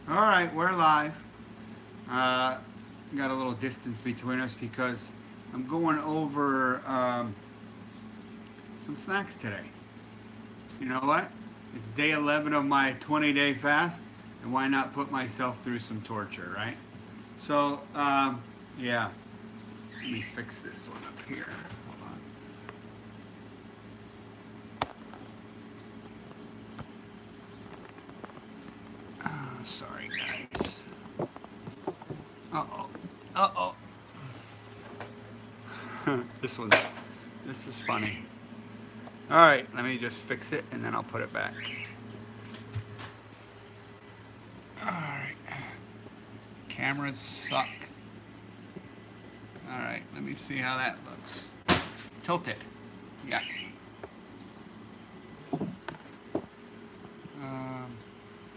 All right, we're live. Got a little distance between us because I'm going over some snacks today. You know what? It's day 11 of my 20-day fast, and why not put myself through some torture, right? So, yeah. Let me fix this one up here. Hold on. Sorry, guys. Uh-oh. Uh-oh. This is funny. All right, let me just fix it and then I'll put it back. All right. Cameras suck. All right, let me see how that looks. Tilt it. Yeah.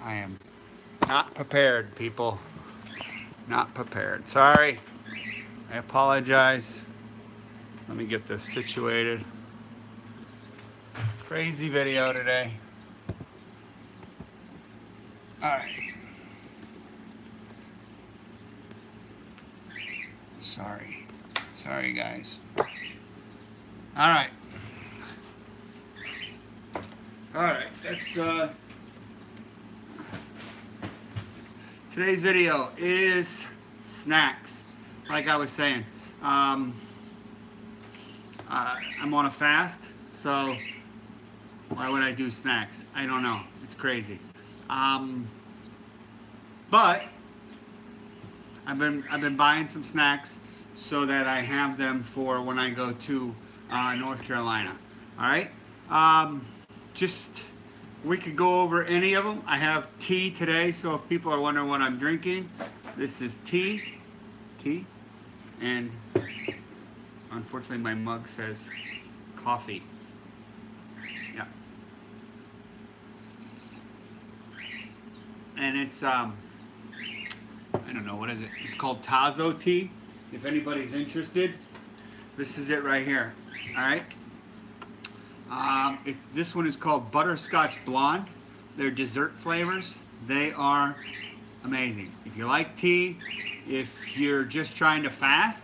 I am not prepared, people. Not prepared. Sorry. I apologize. Let me get this situated. Crazy video today. All right. Sorry, guys. All right. All right. That's today's video is snacks. Like I was saying, I'm on a fast, so why would I do snacks? I don't know. It's crazy. But I've been buying some snacks so that I have them for when I go to North Carolina. All right. Just we could go over any of them. I have tea today, so if people are wondering what I'm drinking, this is tea, and unfortunately my mug says coffee. Yeah. And it's I don't know, what is it? It's called Tazo tea. If anybody's interested, this is it right here. All right. This one is called Butterscotch Blonde. They're dessert flavors. They are amazing. If you like tea, if you're just trying to fast,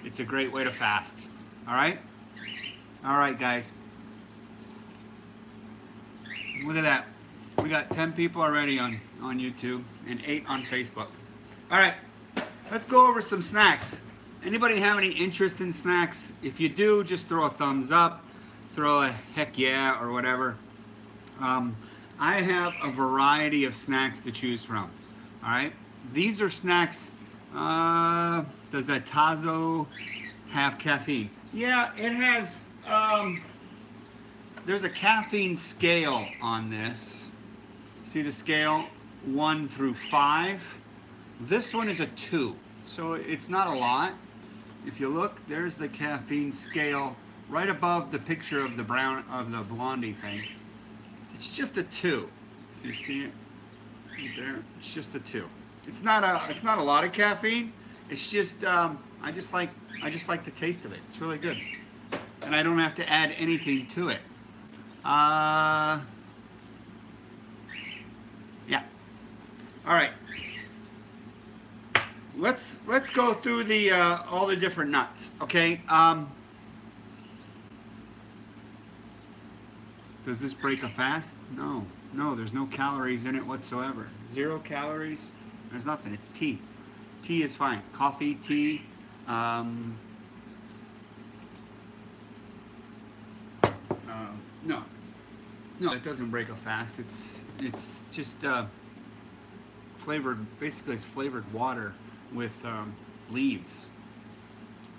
it's a great way to fast. All right? All right, guys. Look at that. We got 10 people already on YouTube and 8 on Facebook. All right, let's go over some snacks. Anybody have any interest in snacks? If you do, just throw a thumbs up, throw a heck yeah or whatever. I have a variety of snacks to choose from. All right, these are snacks. Does that Tazo have caffeine? Yeah, it has. There's a caffeine scale on this. See the scale 1 through 5. This one is a 2, so it's not a lot. If you look, there's the caffeine scale right above the picture of the blondie thing. It's just a 2. If you see it right there, it's just a 2. It's not a lot of caffeine. It's just I just like the taste of it. It's really good, and I don't have to add anything to it. Yeah. All right. Let's go through the all the different nuts. Okay. Does this break a fast? No. No. There's no calories in it whatsoever. 0 calories. There's nothing. It's tea. Tea is fine. Coffee, tea. No. No, it doesn't break a fast. It's just flavored. Basically, it's flavored water with leaves.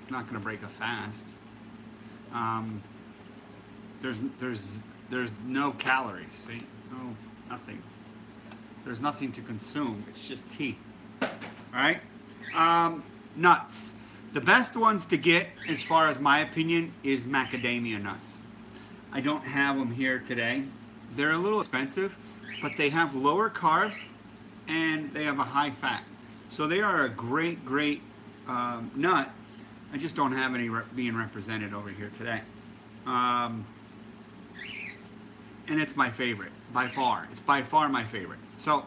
It's not going to break a fast. There's no calories. See, no, nothing. There's nothing to consume. It's just tea. All right. Nuts. The best ones to get, as far as my opinion, is macadamia nuts. I don't have them here today. They're a little expensive, but they have lower carb and they have a high fat. So they are a great nut. I just don't have any being represented over here today. And it's my favorite by far. It's by far my favorite. So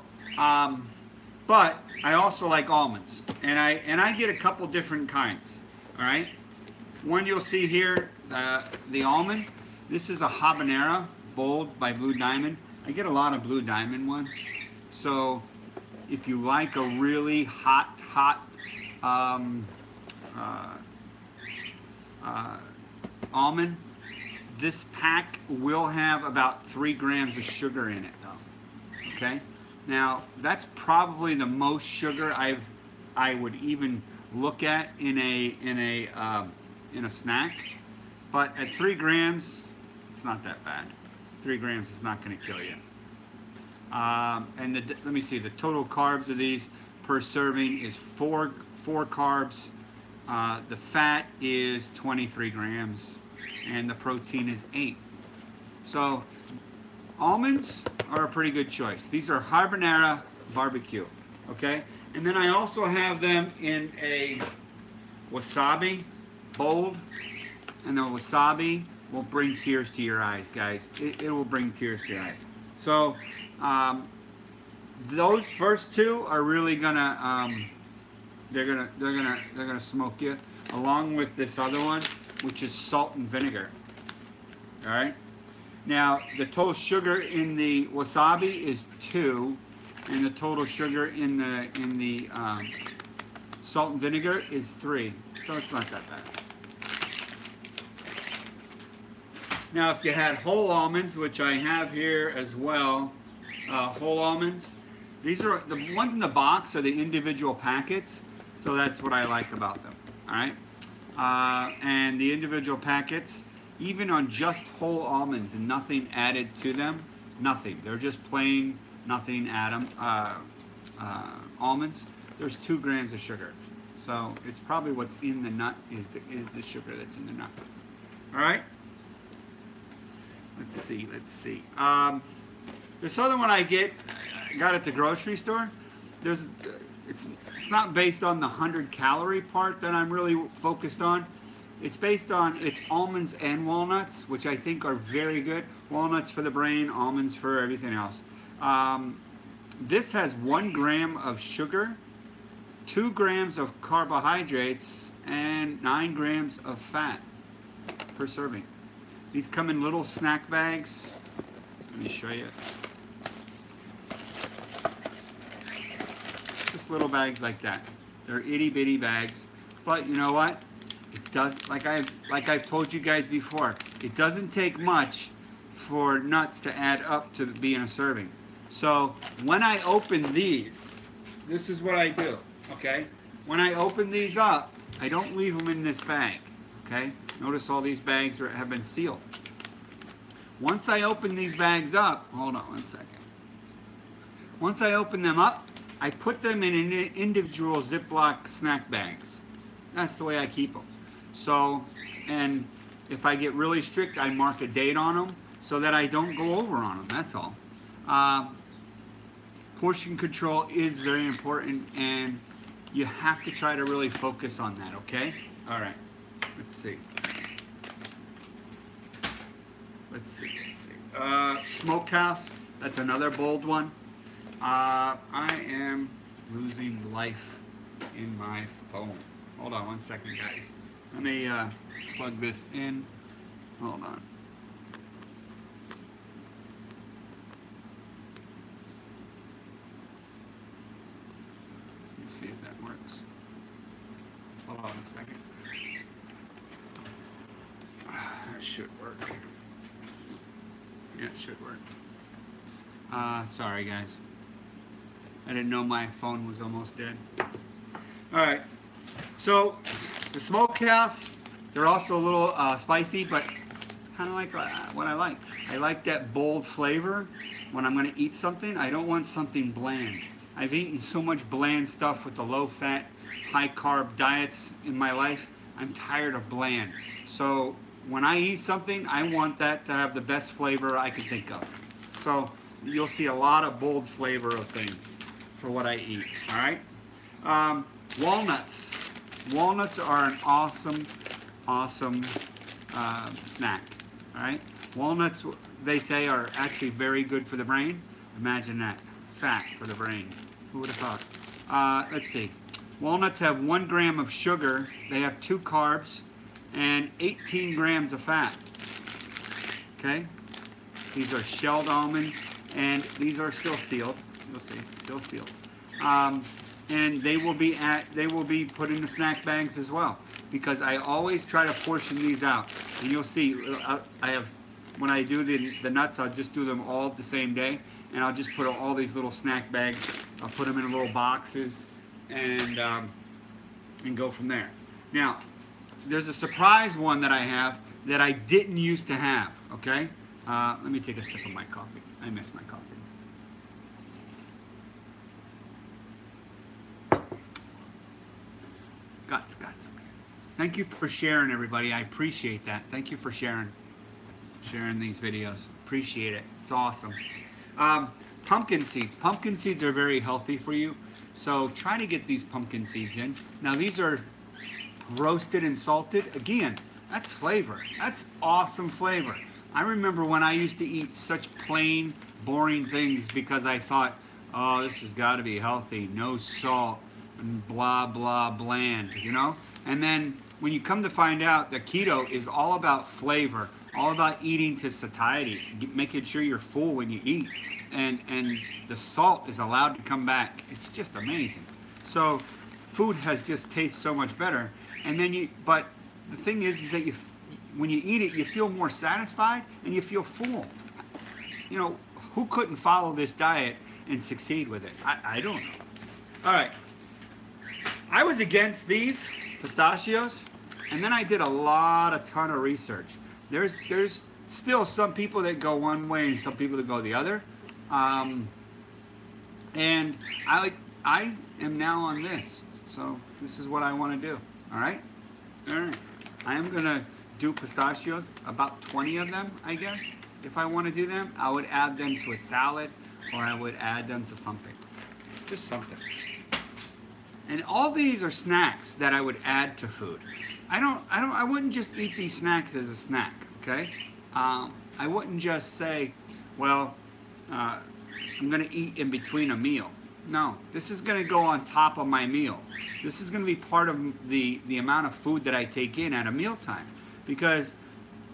But I also like almonds, and I get a couple different kinds. All right, one you'll see here, the almond. This is a habanero bold by Blue Diamond. I get a lot of Blue Diamond ones. So if you like a really hot almond, this pack will have about 3 grams of sugar in it, though. Okay. Now that's probably the most sugar I would even look at in a snack, but at 3 grams, it's not that bad. 3 grams is not going to kill you. And let me see, the total carbs of these per serving is 4 carbs. The fat is 23 grams, and the protein is 8. So almonds are a pretty good choice. These are habanero barbecue, okay? And then I also have them in a wasabi bold, and the wasabi will bring tears to your eyes, guys. It will bring tears to your eyes. So those first two are really gonna they're gonna smoke you, along with this other one, which is salt and vinegar. All right. Now the total sugar in the wasabi is 2, and the total sugar in the salt and vinegar is 3. So it's not that bad. Now, if you had whole almonds, which I have here as well, whole almonds, these are the ones in the box are the individual packets, so that's what I like about them. All right, and the individual packets, even on just whole almonds and nothing added to them, nothing. They're just plain, nothing added almonds. There's 2 grams of sugar, so it's probably what's in the nut is the sugar that's in the nut. All right. Let's see. This other one I got at the grocery store. It's not based on the 100-calorie part that I'm really focused on. It's based on almonds and walnuts, which I think are very good. Walnuts for the brain, almonds for everything else. This has 1 gram of sugar, 2 grams of carbohydrates, and 9 grams of fat per serving. These come in little snack bags. Let me show you. Just little bags like that. They're itty bitty bags. But you know what? It does, like I've told you guys before, it doesn't take much for nuts to add up to be in a serving. So when I open these, this is what I do, okay? When I open these up, I don't leave them in this bag. Okay, notice all these bags have been sealed. Once I open these bags up, hold on one second. Once I open them up, I put them in individual Ziploc snack bags. That's the way I keep them. So, and if I get really strict, I mark a date on them so that I don't go over on them, that's all. Portion control is very important, and you have to try to really focus on that, okay? All right. Let's see. Smokehouse, that's another bold one. I am losing life in my phone. Hold on one second, guys. Let me plug this in. Hold on. Let's see if that works. Hold on a second. That should work. Yeah, it should work. Sorry guys. I didn't know my phone was almost dead. Alright. So, the smokehouse, they're also a little spicy, but it's kind of like what I like. I like that bold flavor when I'm going to eat something. I don't want something bland. I've eaten so much bland stuff with the low-fat, high-carb diets in my life. I'm tired of bland. So when I eat something, I want that to have the best flavor I can think of. So you'll see a lot of bold flavor of things for what I eat. All right. Walnuts. Walnuts are an awesome snack. All right. Walnuts, they say, are actually very good for the brain. Imagine that. Fat for the brain. Who would have thought? Let's see. Walnuts have 1 gram of sugar. They have 2 carbs and 18 grams of fat. Okay? These are shelled almonds, and these are still sealed. You'll see, still sealed. And they will be put in the snack bags as well, because I always try to portion these out. And you'll see, when I do the nuts, I'll just do them all the same day, and I'll just put all these little snack bags. I'll put them in little boxes, and go from there. Now, there's a surprise one that I have that I didn't used to have. Okay, let me take a sip of my coffee. I miss my coffee. Guts. Thank you for sharing, everybody. I appreciate that. Thank you for sharing these videos. Appreciate it. It's awesome. Pumpkin seeds. Pumpkin seeds are very healthy for you, so try to get these pumpkin seeds in. Now, these are roasted and salted. Again, that's flavor. That's awesome flavor. I remember when I used to eat such plain, boring things because I thought, oh, this has got to be healthy, no salt, and blah, blah, bland, you know? And then when you come to find out that keto is all about flavor, all about eating to satiety, making sure you're full when you eat, and the salt is allowed to come back. It's just amazing. So food has just tastes so much better. And then but the thing is that when you eat it, you feel more satisfied and you feel full. You know, who couldn't follow this diet and succeed with it? I don't know. All right. I was against these pistachios, and then I did a ton of research. There's still some people that go one way and some people that go the other. And I am now on this. So this is what I want to do. All right? All right. I am going to do pistachios, about 20 of them, I guess. If I want to do them, I would add them to a salad, or I would add them to something. Just something. And all these are snacks that I would add to food. I wouldn't just eat these snacks as a snack, okay? I wouldn't just say, well, I'm gonna eat in between a meal. No, this is gonna go on top of my meal. This is gonna be part of the amount of food that I take in at a mealtime. Because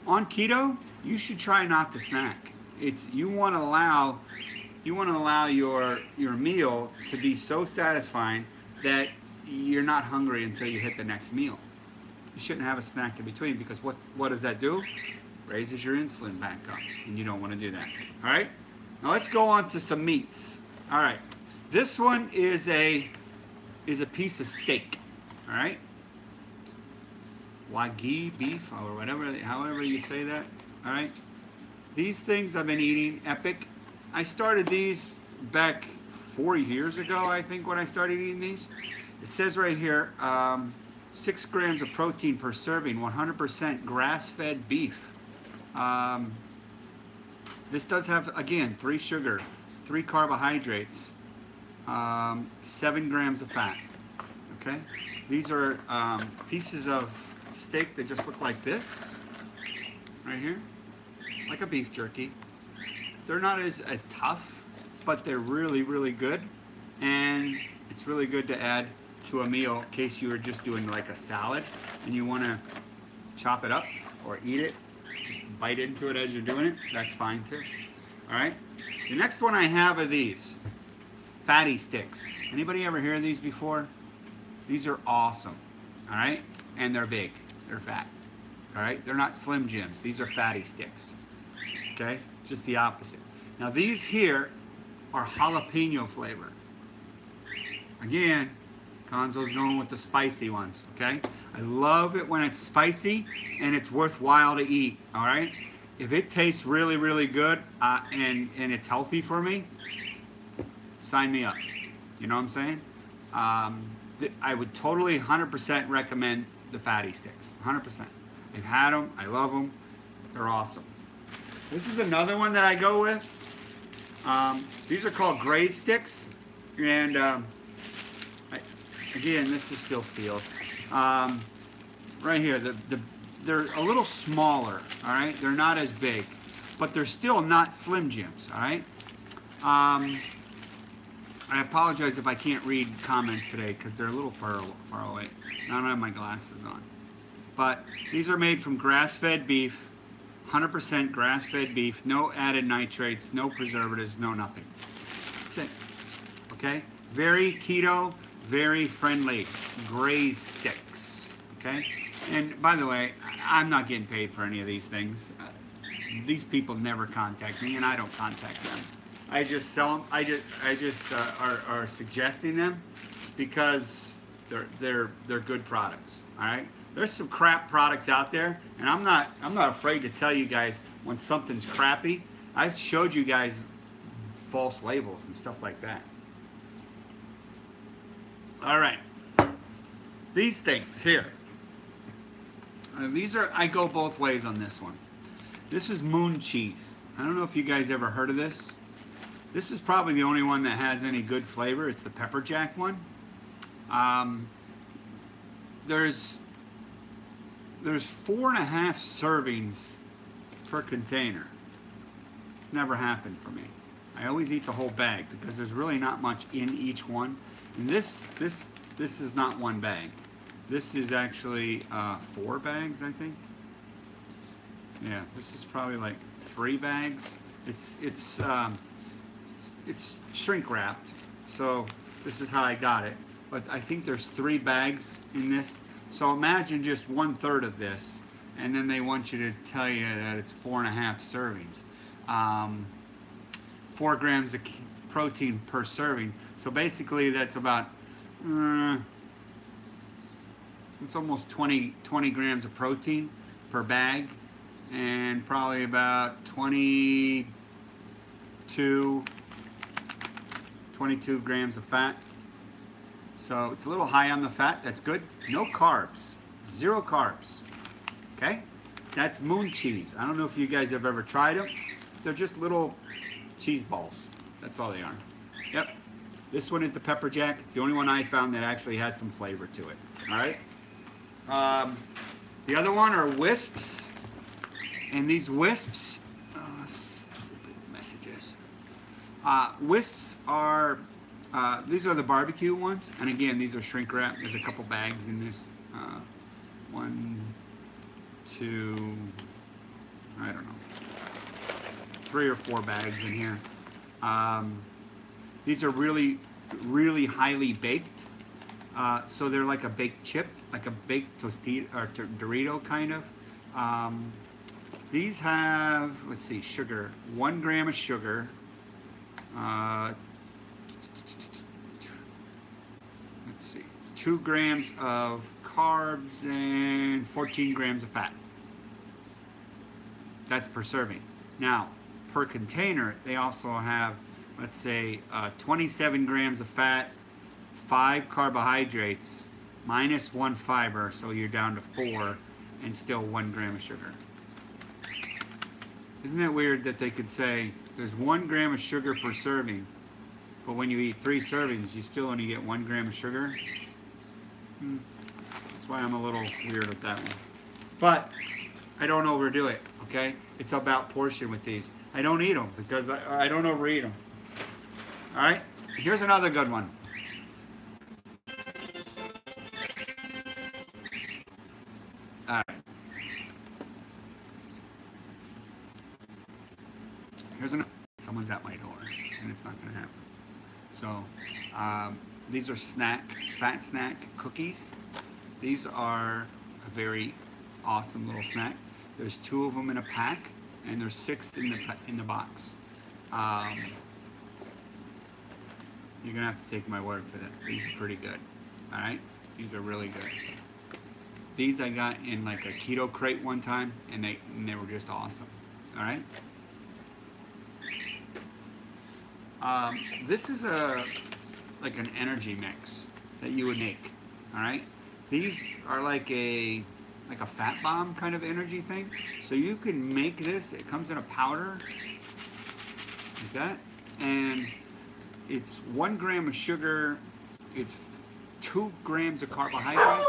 on keto, you should try not to snack. You wanna allow your meal to be so satisfying that you're not hungry until you hit the next meal. You shouldn't have a snack in between, because what does that do? Raises your insulin back up, and you don't want to do that. All right, now let's go on to some meats. All right, this one is a piece of steak. All right, Wagyu beef, or whatever, however you say that. All right, these things I've been eating, epic. I started these back 4 years ago, I think, when I started eating these. It says right here, 6 grams of protein per serving, 100% grass-fed beef. This does have, again, 3 sugar, 3 carbohydrates, 7 grams of fat. Okay, these are pieces of steak that just look like this, right here, like a beef jerky. They're not as tough, but they're really, really good, and it's really good to add to a meal in case you were just doing like a salad and you want to chop it up or eat it, just bite into it as you're doing it. That's fine too. All right, the next one I have are these fatty sticks. Anybody ever hear of these before? These are awesome. All right, and they're big, they're fat. All right, they're not Slim Jims, these are fatty sticks. Okay, just the opposite. Now these here are jalapeno flavor. Again, Gonzo's going with the spicy ones, okay? I love it when it's spicy and it's worthwhile to eat, all right? If it tastes really, really good and it's healthy for me, sign me up. You know what I'm saying? I would totally 100% recommend the fatty sticks, 100%. I've had them, I love them, they're awesome. This is another one that I go with. These are called Graze sticks, and again, this is still sealed. Right here, they're a little smaller, all right? They're not as big, but they're still not Slim Jims, all right? I apologize if I can't read comments today because they're a little far away. I don't have my glasses on. But these are made from grass-fed beef, 100% grass-fed beef, no added nitrates, no preservatives, no nothing. That's it. Okay? Very keto, very friendly. Graze sticks. Okay? And by the way, I'm not getting paid for any of these things. These people never contact me, and I don't contact them. I just sell them. I just are suggesting them because they're good products. All right. There's some crap products out there, and I'm not afraid to tell you guys when something's crappy. I've showed you guys false labels and stuff like that. All right. These things here. These are, I go both ways on this one. This is moon cheese. I don't know if you guys ever heard of this. This is probably the only one that has any good flavor. It's the pepper jack one. There's 4.5 servings per container. It's never happened for me. I always eat the whole bag because there's really not much in each one. And this is not one bag. This is actually 4 bags, I think. Yeah, this is probably like 3 bags. It's shrink wrapped, so this is how I got it. But I think there's 3 bags in this. So imagine just 1/3 of this, and then they want you to tell you that it's 4.5 servings. 4 grams of protein per serving. So basically that's about, it's almost 20 grams of protein per bag, and probably about 22 grams of fat. So it's a little high on the fat. That's good. No carbs. 0 carbs. Okay? That's moon cheese. I don't know if you guys have ever tried them. They're just little cheese balls. That's all they are. Yep. This one is the pepper jack. It's the only one I found that actually has some flavor to it. All right? The other one are wisps. And these wisps, stupid messages. Wisps are, these are the barbecue ones. And again, these are shrink wrapped. There's a couple bags in this. 1, 2, I don't know, 3 or 4 bags in here. These are really, really highly baked. So they're like a baked chip, like a baked tostito or Dorito kind of. These have, let's see, sugar, 1 gram of sugar, let's see, 2 grams of carbs and 14 grams of fat. That's per serving. Now, per container, they also have, let's say, 27 grams of fat, 5 carbohydrates, minus 1 fiber, so you're down to 4, and still 1 gram of sugar. Isn't that weird that they could say there's 1 gram of sugar per serving, but when you eat 3 servings, you still only get 1 gram of sugar? That's why I'm a little weird with that one. But I don't overdo it, okay? It's about portion with these. I don't eat them because I don't overeat them. All right? Here's another good one. All right. Here's another. Someone's at my door, and it's not going to happen. So, these are fat snack cookies. These are a very awesome little snack. There's 2 of them in a pack, and there's 6 in the box. You're gonna have to take my word for this. These are pretty good. All right, these are really good. These I got in like a keto crate one time, and they were just awesome. All right. This is like an energy mix that you would make. All right. These are like a fat bomb kind of energy thing. So you can make this. It comes in a powder like that, and it's 1 gram of sugar. It's 2 grams of carbohydrates.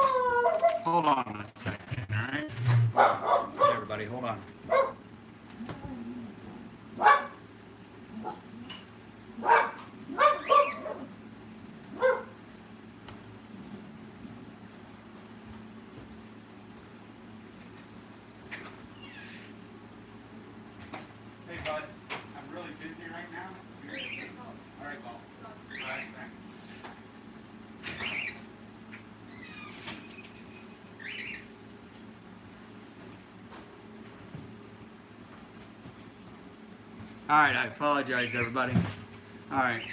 Hold on a second. All right. Hey, everybody, hold on. All right, I apologize, everybody. All right,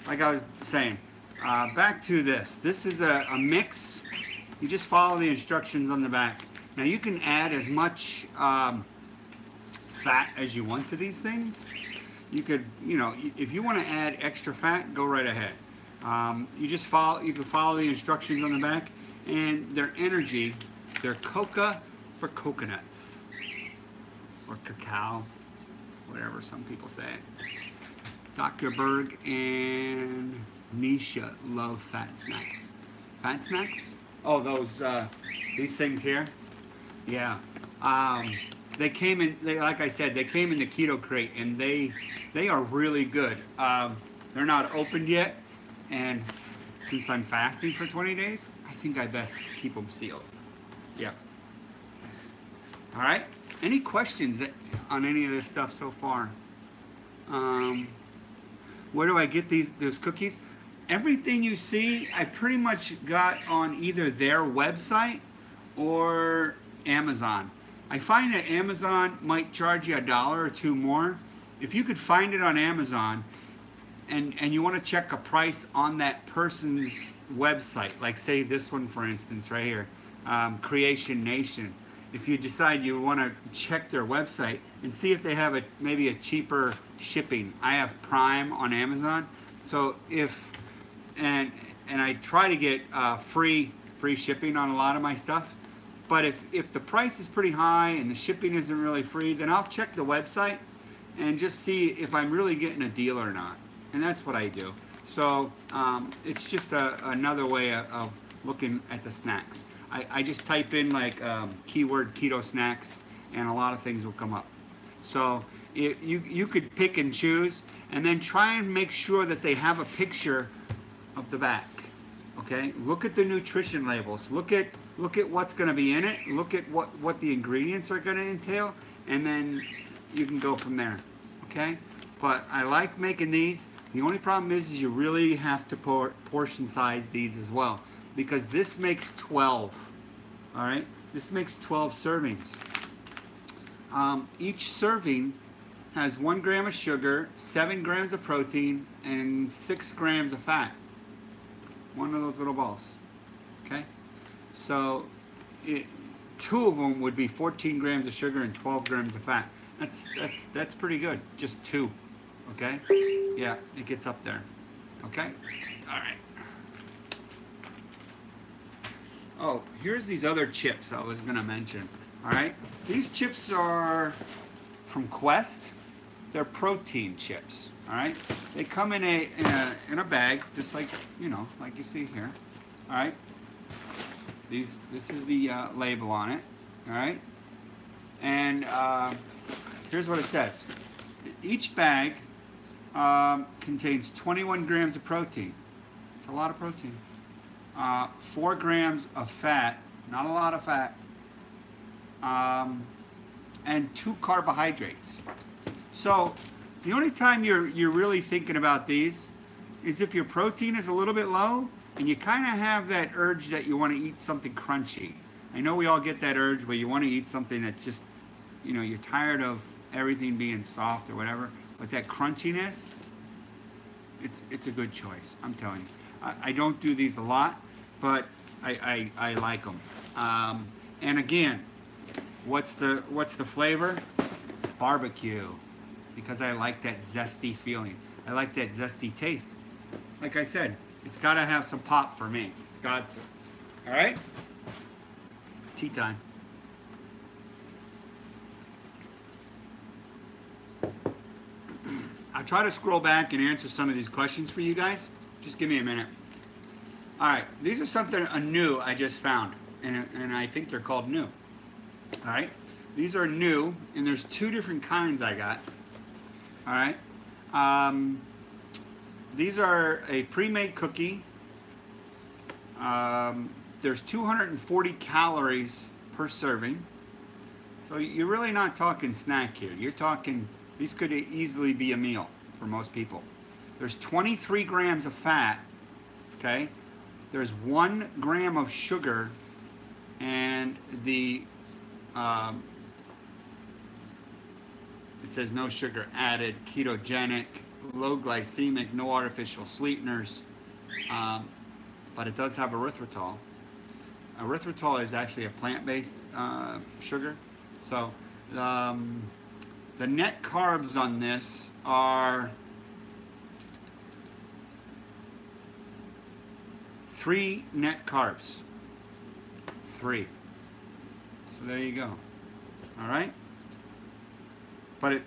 like I was saying, back to this. This is a mix. You just follow the instructions on the back. Now you can add as much fat as you want to these things. You could, you know, if you want to add extra fat, go right ahead. You can follow the instructions on the back, and their energy, they're coca for coconuts, or cacao, whatever some people say. Dr. Berg and Nisha love fat snacks. Fat snacks? Oh, those, these things here? Yeah. They came in, like I said, they came in the keto crate, and they are really good. They're not opened yet, and since I'm fasting for 20 days, I think I best keep them sealed. Yeah. All right. Any questions on any of this stuff so far? Where do I get those cookies? Everything you see, I pretty much got on either their website or Amazon. I find that Amazon might charge you $1 or $2 more. If you could find it on Amazon and you want to check a price on that person's website, like say this one for instance right here, Creation Nation. If you decide you want to check their website and see if they have maybe a cheaper shipping. I have Prime on Amazon, so and I try to get free shipping on a lot of my stuff. But if the price is pretty high and the shipping isn't really free, then I'll check the website and just see if I'm really getting a deal or not. And that's what I do. So it's just another way of looking at the snacks. I just type in like keyword keto snacks, and a lot of things will come up. So you could pick and choose, and then try and make sure that they have a picture of the back. Okay, look at the nutrition labels. Look at what's going to be in it. Look at what the ingredients are going to entail, and then you can go from there. Okay, but I like making these. The only problem is you really have to portion size these as well, because this makes 12. All right, this makes 12 servings. Each serving has 1 gram of sugar, 7 grams of protein, and 6 grams of fat. One of those little balls. Okay, so 2 of them would be 14 grams of sugar and 12 grams of fat. That's pretty good. Just 2. Okay, yeah, it gets up there. Okay, all right. Oh, here's these other chips I was gonna mention. All right, these chips are from Quest. They're protein chips. All right, they come in a bag, just like like you see here. All right, this is the label on it. All right, and here's what it says. Each bag contains 21 grams of protein. It's a lot of protein. 4 grams of fat, not a lot of fat, and 2 carbohydrates. So the only time you're really thinking about these is if your protein is a little bit low and you kind of have that urge that you want to eat something crunchy. I know we all get that urge where you want to eat something that's just, you're tired of everything being soft or whatever, but that crunchiness, it's a good choice, I'm telling you. I don't do these a lot, but I like them. And again, what's the flavor? Barbecue, because I like that zesty feeling. I like that zesty taste. Like I said, it's got to have some pop for me. It's got to. All right? Tea time. I'll try to scroll back and answer some of these questions for you guys. Just give me a minute. All right, these are something new I just found, and I think they're called new. All right, these are new, and there's 2 different kinds I got. All right, these are a pre-made cookie. There's 240 calories per serving, so you're really not talking snack here. You're talking, these could easily be a meal for most people. There's 23 grams of fat. Okay. There's 1 gram of sugar, and the It says no sugar added, ketogenic, low glycemic, no artificial sweeteners, but it does have erythritol. Erythritol is actually a plant-based sugar. So the net carbs on this are 3 net carbs. 3. So there you go. All right. But it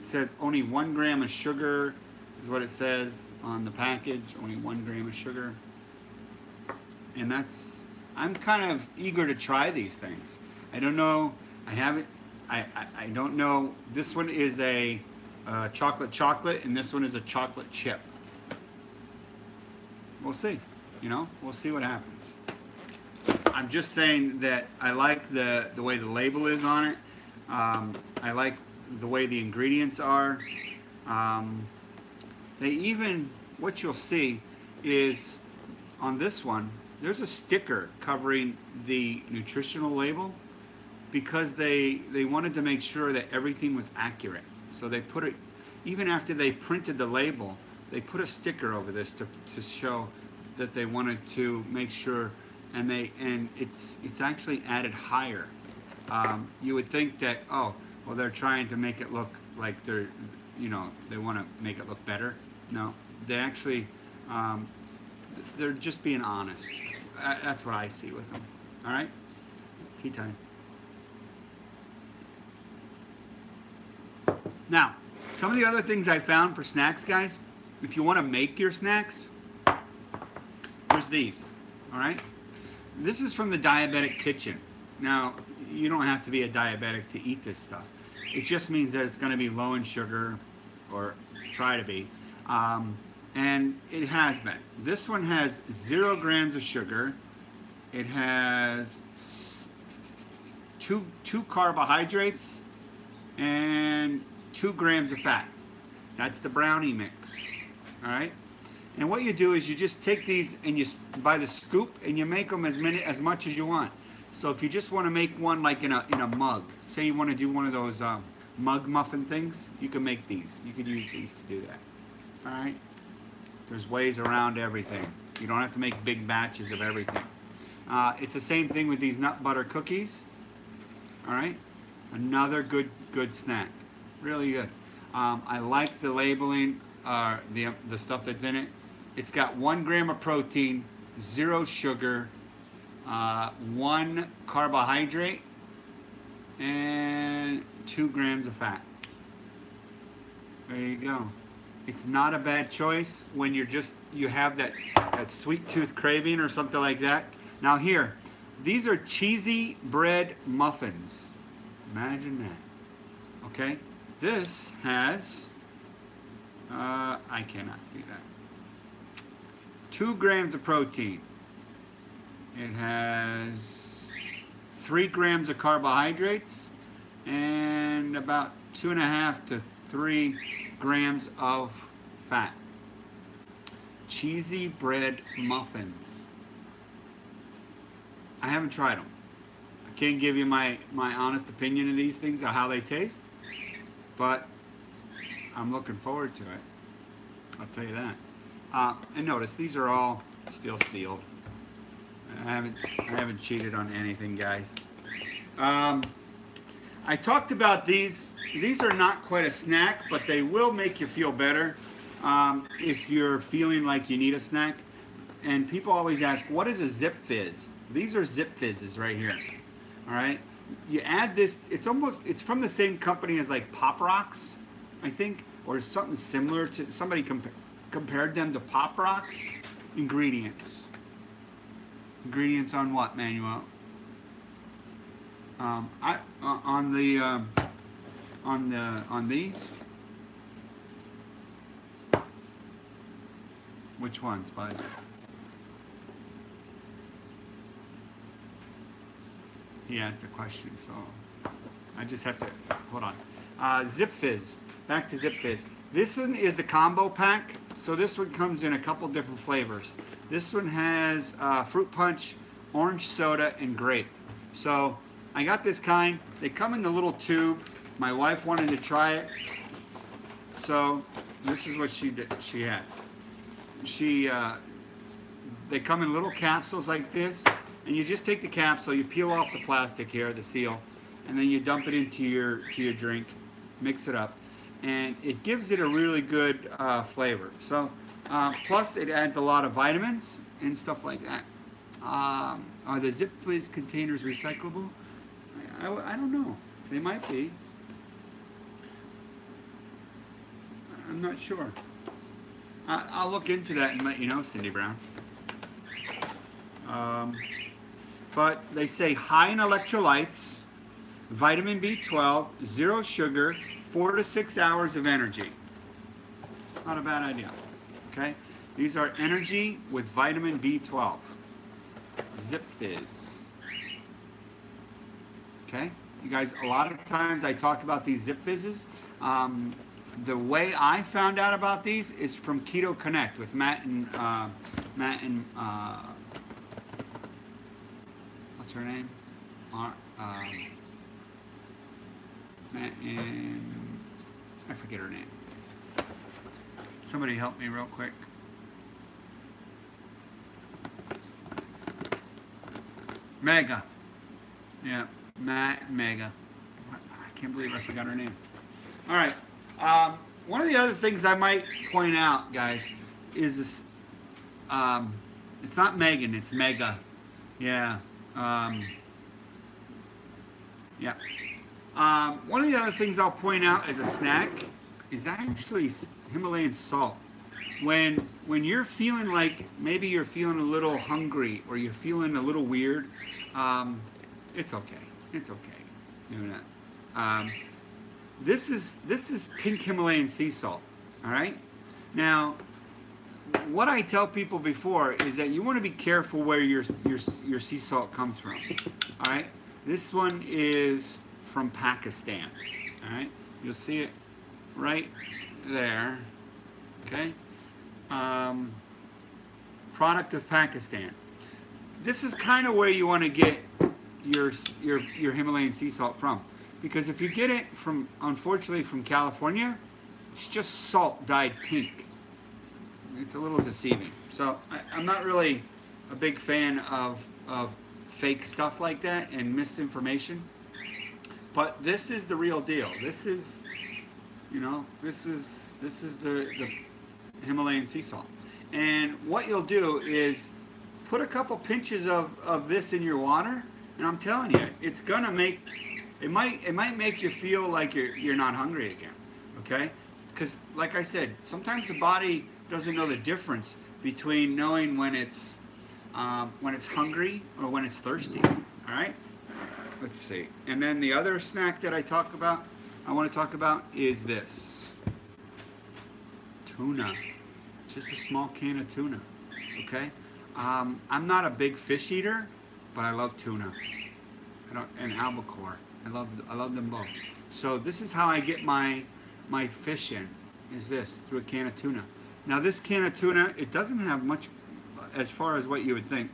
says only 1 gram of sugar is what it says on the package. Only 1 gram of sugar. And I'm kind of eager to try these things. I don't know. I don't know. This one is a chocolate, and this one is a chocolate chip. We'll see. You know, we'll see what happens. I'm just saying that I like the way the label is on it. I like the way the ingredients are. They even, what you'll see is on this one, there's a sticker covering the nutritional label because they wanted to make sure that everything was accurate. So they put it, even after they printed the label, they put a sticker over this to show that they wanted to make sure, and it's actually added higher. You would think that, oh, well, they're trying to make it look like they're, you know, they want to make it look better. No, they actually, they're just being honest. That's what I see with them. All right, tea time. Now, some of the other things I found for snacks, guys, if you want to make your snacks, there's these. All right, this is from the Diabetic Kitchen. Now, you don't have to be a diabetic to eat this stuff. It just means that it's going to be low in sugar, or try to be. And it has been. This one has 0 grams of sugar. It has 2 carbohydrates and 2 grams of fat. That's the brownie mix. All right. And what you do is you just take these and you buy the scoop and you make them as much as you want. So if you just want to make one like in a mug, say you want to do one of those mug muffin things, you can make these. You could use these to do that. All right. There's ways around everything. You don't have to make big batches of everything. It's the same thing with these nut butter cookies. All right. Another good snack. Really good. I like the labeling, the stuff that's in it. It's got 1 gram of protein, 0 sugar, 1 carbohydrate, and 2 grams of fat. There you go. It's not a bad choice when you have that sweet tooth craving or something like that. Now here, these are cheesy bread muffins. Imagine that. Okay, this has, I cannot see that. 2 grams of protein. It has 3 grams of carbohydrates and about 2.5 to 3 grams of fat. Cheesy bread muffins. I haven't tried them. I can't give you my honest opinion of these things or how they taste, but I'm looking forward to it. I'll tell you that. And notice these are all still sealed. I haven't cheated on anything, guys. I talked about these. These are not quite a snack, but they will make you feel better if you're feeling like you need a snack. And people always ask, what is a Zip Fizz? These are Zip Fizzes right here. All right. You add this. It's from the same company as like Pop Rocks, I think, or something similar to. Somebody compared them to Pop Rocks. Ingredients. Ingredients on what, Manuel? On these. Which ones, bud? He asked a question, so I just have to hold on. Zip Fizz. Back to Zip Fizz. This one is the combo pack. So this one comes in a couple different flavors. This one has fruit punch, orange soda, and grape. So I got this kind. They come in the little tube. My wife wanted to try it, so this is what she did. She had. They come in little capsules like this, and you just take the capsule, you peel off the plastic here, the seal, and then you dump it into your drink, mix it up, and it gives it a really good flavor. So plus it adds a lot of vitamins and stuff like that. Are the Zip Fizz containers recyclable? I don't know. They might be. I'm not sure. I'll look into that and let you know, Cindy Brown. But they say high in electrolytes, vitamin B12, 0 sugar, 4 to 6 hours of energy. Not a bad idea. Okay? These are energy with vitamin B12. Zip Fizz. Okay? You guys, a lot of times I talk about these Zip Fizzes. The way I found out about these is from Keto Connect with Matt and what's her name? Matt and I forget her name. Somebody help me real quick. Mega. Yeah, Matt and Mega. I can't believe I forgot her name. All right. One of the other things I might point out, guys, is this. It's not Megan, it's Mega. Yeah. Yeah. One of the other things I'll point out as a snack is actually Himalayan salt. When you're feeling like maybe you're feeling a little hungry or you're feeling a little weird, it's okay. It's okay. You know that. This is pink Himalayan sea salt. All right. Now, what I tell people before is that you want to be careful where your sea salt comes from. All right. This one is from Pakistan. All right. You'll see it right there. Okay. Product of Pakistan. This is kind of where you want to get your Himalayan sea salt from, because if you get it from, unfortunately, from California, it's just salt dyed pink. It's a little deceiving. So I'm not really a big fan of fake stuff like that and misinformation. But this is the real deal. This is, you know, this is the Himalayan sea salt. And what you'll do is put a couple pinches of this in your water, and I'm telling you, it's gonna make it might make you feel like you're not hungry again. Okay? Because like I said, sometimes the body doesn't know the difference between knowing when it's hungry or when it's thirsty. All right? Let's see. And then the other snack that I want to talk about is this. Tuna. Just a small can of tuna. Okay? I'm not a big fish eater, but I love tuna. And albacore. I love them both. So this is how I get my fish in, is this, through a can of tuna. Now this can of tuna, it doesn't have much as far as what you would think.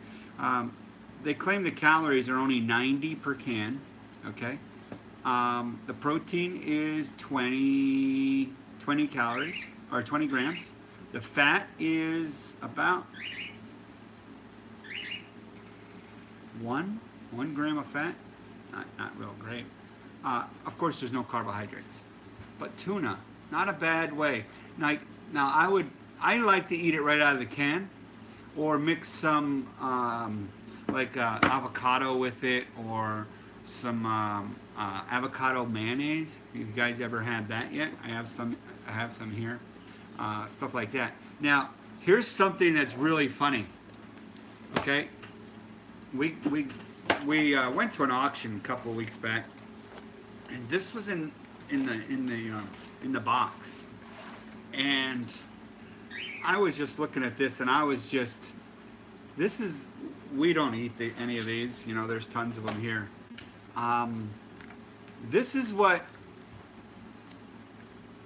They claim the calories are only 90 per can, okay? The protein is 20 calories, or 20 grams. The fat is about 1 gram of fat. Not real great. Of course, there's no carbohydrates. But tuna, not a bad way. Now I like to eat it right out of the can, or mix some avocado with it, or some avocado mayonnaise. Have you guys ever had that yet? I have some here. Stuff like that. Now, here's something that's really funny. Okay, we went to an auction a couple of weeks back, and this was in the box, and I was just looking at this, and I was just, we don't eat any of these. You know, there's tons of them here. This is what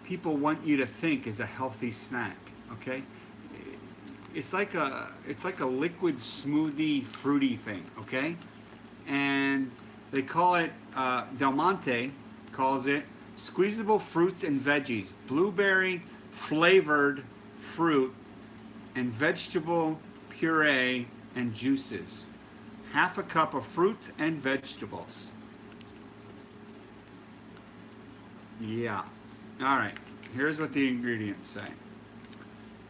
people want you to think is a healthy snack. Okay, it's like a liquid smoothie fruity thing. Okay, and they call it Del Monte calls it Squeezable fruits and veggies. Blueberry flavored fruit and vegetable puree and juices. Half a cup of fruits and vegetables. Yeah. All right. Here's what the ingredients say.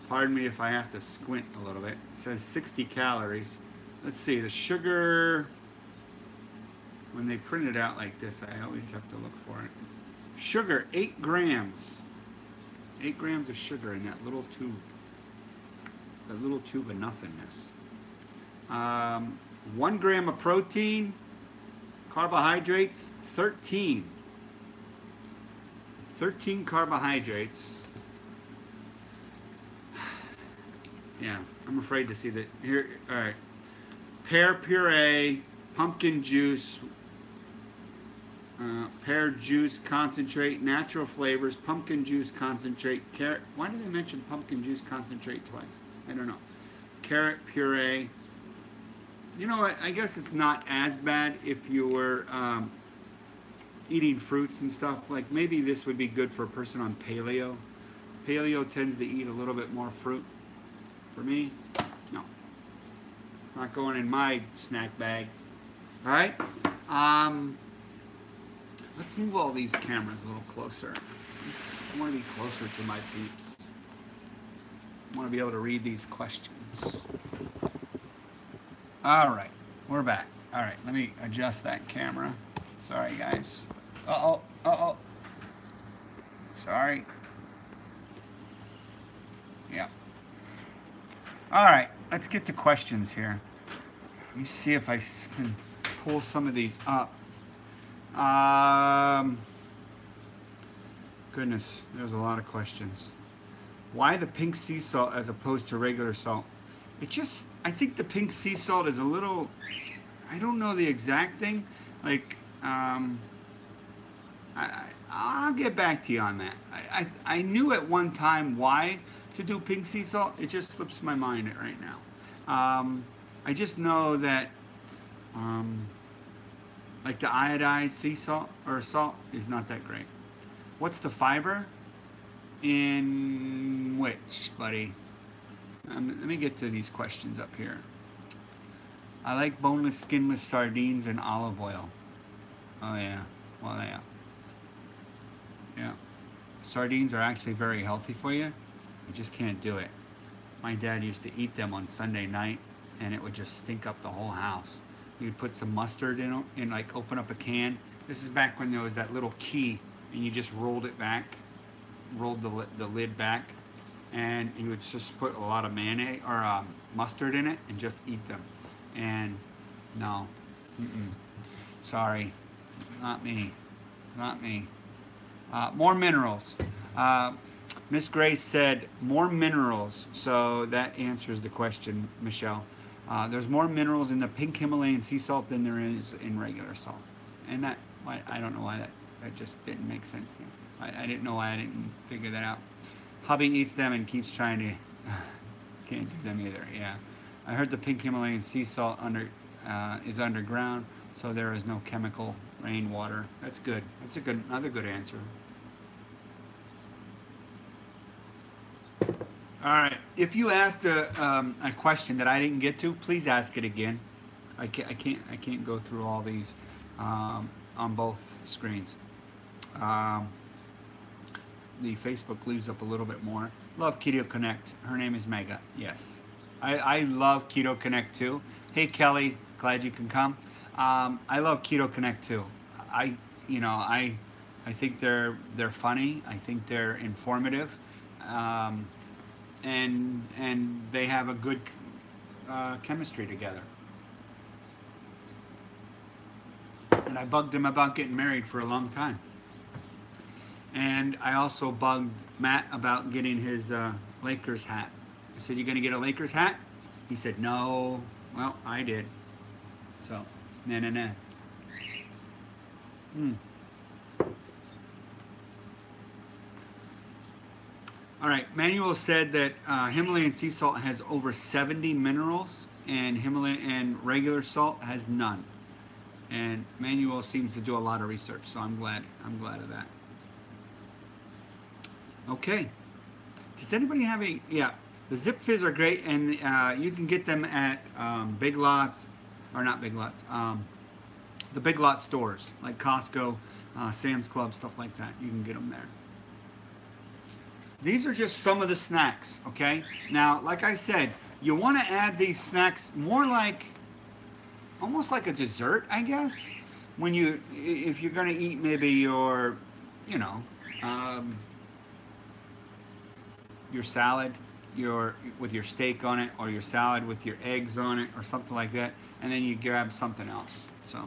Pardon me if I have to squint a little bit. It says 60 calories. Let's see. The sugar, when they print it out like this, I always have to look for it. Sugar, 8 grams. 8 grams of sugar in that little tube. That little tube of nothingness. 1 gram of protein. Carbohydrates, 13. 13 carbohydrates. Yeah, I'm afraid to see that. Here, all right. Pear puree, pumpkin juice, pear juice concentrate, natural flavors, pumpkin juice concentrate, carrot. Why did they mention pumpkin juice concentrate twice? I don't know. Carrot puree. You know what? I guess it's not as bad if you were eating fruits and stuff. Like maybe this would be good for a person on paleo. Paleo tends to eat a little bit more fruit. For me, no. It's not going in my snack bag. All right. Let's move all these cameras a little closer. I want to be closer to my peeps. I want to be able to read these questions. All right, we're back. All right, let me adjust that camera. Sorry, guys. Uh-oh, uh-oh. Sorry. Yeah. All right, let's get to questions here. Let me see if I can pull some of these up. Goodness, there's a lot of questions. Why the pink sea salt as opposed to regular salt? It just, I think the pink sea salt is a little, I don't know the exact thing. Like, I'll get back to you on that. I knew at one time why to do pink sea salt. It just slips my mind right now. I just know that like the iodized sea salt or salt is not that great. What's the fiber in which, buddy? Let me get to these questions up here. I like boneless, skinless sardines and olive oil. Oh yeah, well yeah. Yeah, sardines are actually very healthy for you. You just can't do it. My dad used to eat them on Sunday night and it would just stink up the whole house. You'd put some mustard in and like open up a can. This is back when there was that little key and you just rolled it back, rolled the lid back, and he would just put a lot of mayonnaise or mustard in it and just eat them. And no, sorry, not me, not me. More minerals. Miss Grace said more minerals, so that answers the question, Michelle. There's more minerals in the pink Himalayan sea salt than there is in regular salt, and that I don't know why that just didn't make sense to me. I didn't know why I didn't figure that out. Hubby eats them and keeps trying to can't do them either. Yeah, I heard the pink Himalayan sea salt is underground, so there is no chemical rainwater. That's good. That's another good answer. All right. If you asked a question that I didn't get to, please ask it again. I can't go through all these on both screens. The Facebook leaves up a little bit more. Love Keto Connect. Her name is Mega. Yes, I love Keto Connect too. Hey Kelly, glad you can come. I love Keto Connect too. I think they're funny. I think they're informative. And they have a good chemistry together. And I bugged them about getting married for a long time. And I also bugged Matt about getting his Lakers hat. I said, "You gonna get a Lakers hat?" He said, "No." Well, I did. So, nah. All right, Manuel said that Himalayan sea salt has over 70 minerals and Himalayan and regular salt has none. And Manuel seems to do a lot of research, so I'm glad of that. Okay. Does anybody have any? Yeah, the Zip Fizz are great, and you can get them at Big Lots, or not Big Lots, the Big Lot stores like Costco, Sam's Club, stuff like that. You can get them there. These are just some of the snacks, okay? Now, like I said, you want to add these snacks more like, almost like a dessert, I guess. When you, if you're going to eat maybe your, you know, your salad, with your steak on it, or your salad with your eggs on it, or something like that, and then you grab something else. So,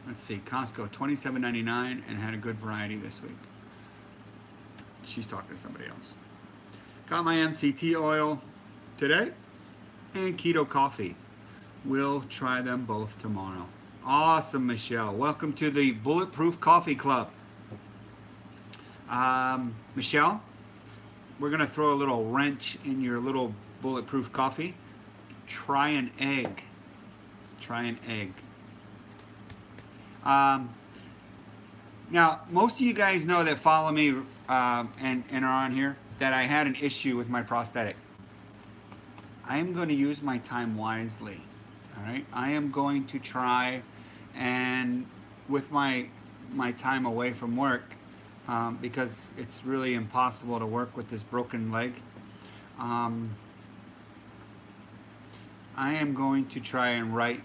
let's see, Costco, $27.99, and had a good variety this week. She's talking to somebody else. Got my MCT oil today, and keto coffee. We'll try them both tomorrow. Awesome, Michelle. Welcome to the Bulletproof Coffee Club. Michelle, we're gonna throw a little wrench in your little bulletproof coffee. Try an egg. Try an egg. Now, most of you guys know that follow me and are on here that I had an issue with my prosthetic. I am going to use my time wisely. All right, I am going to try, and with my time away from work, because it's really impossible to work with this broken leg. I am going to try and write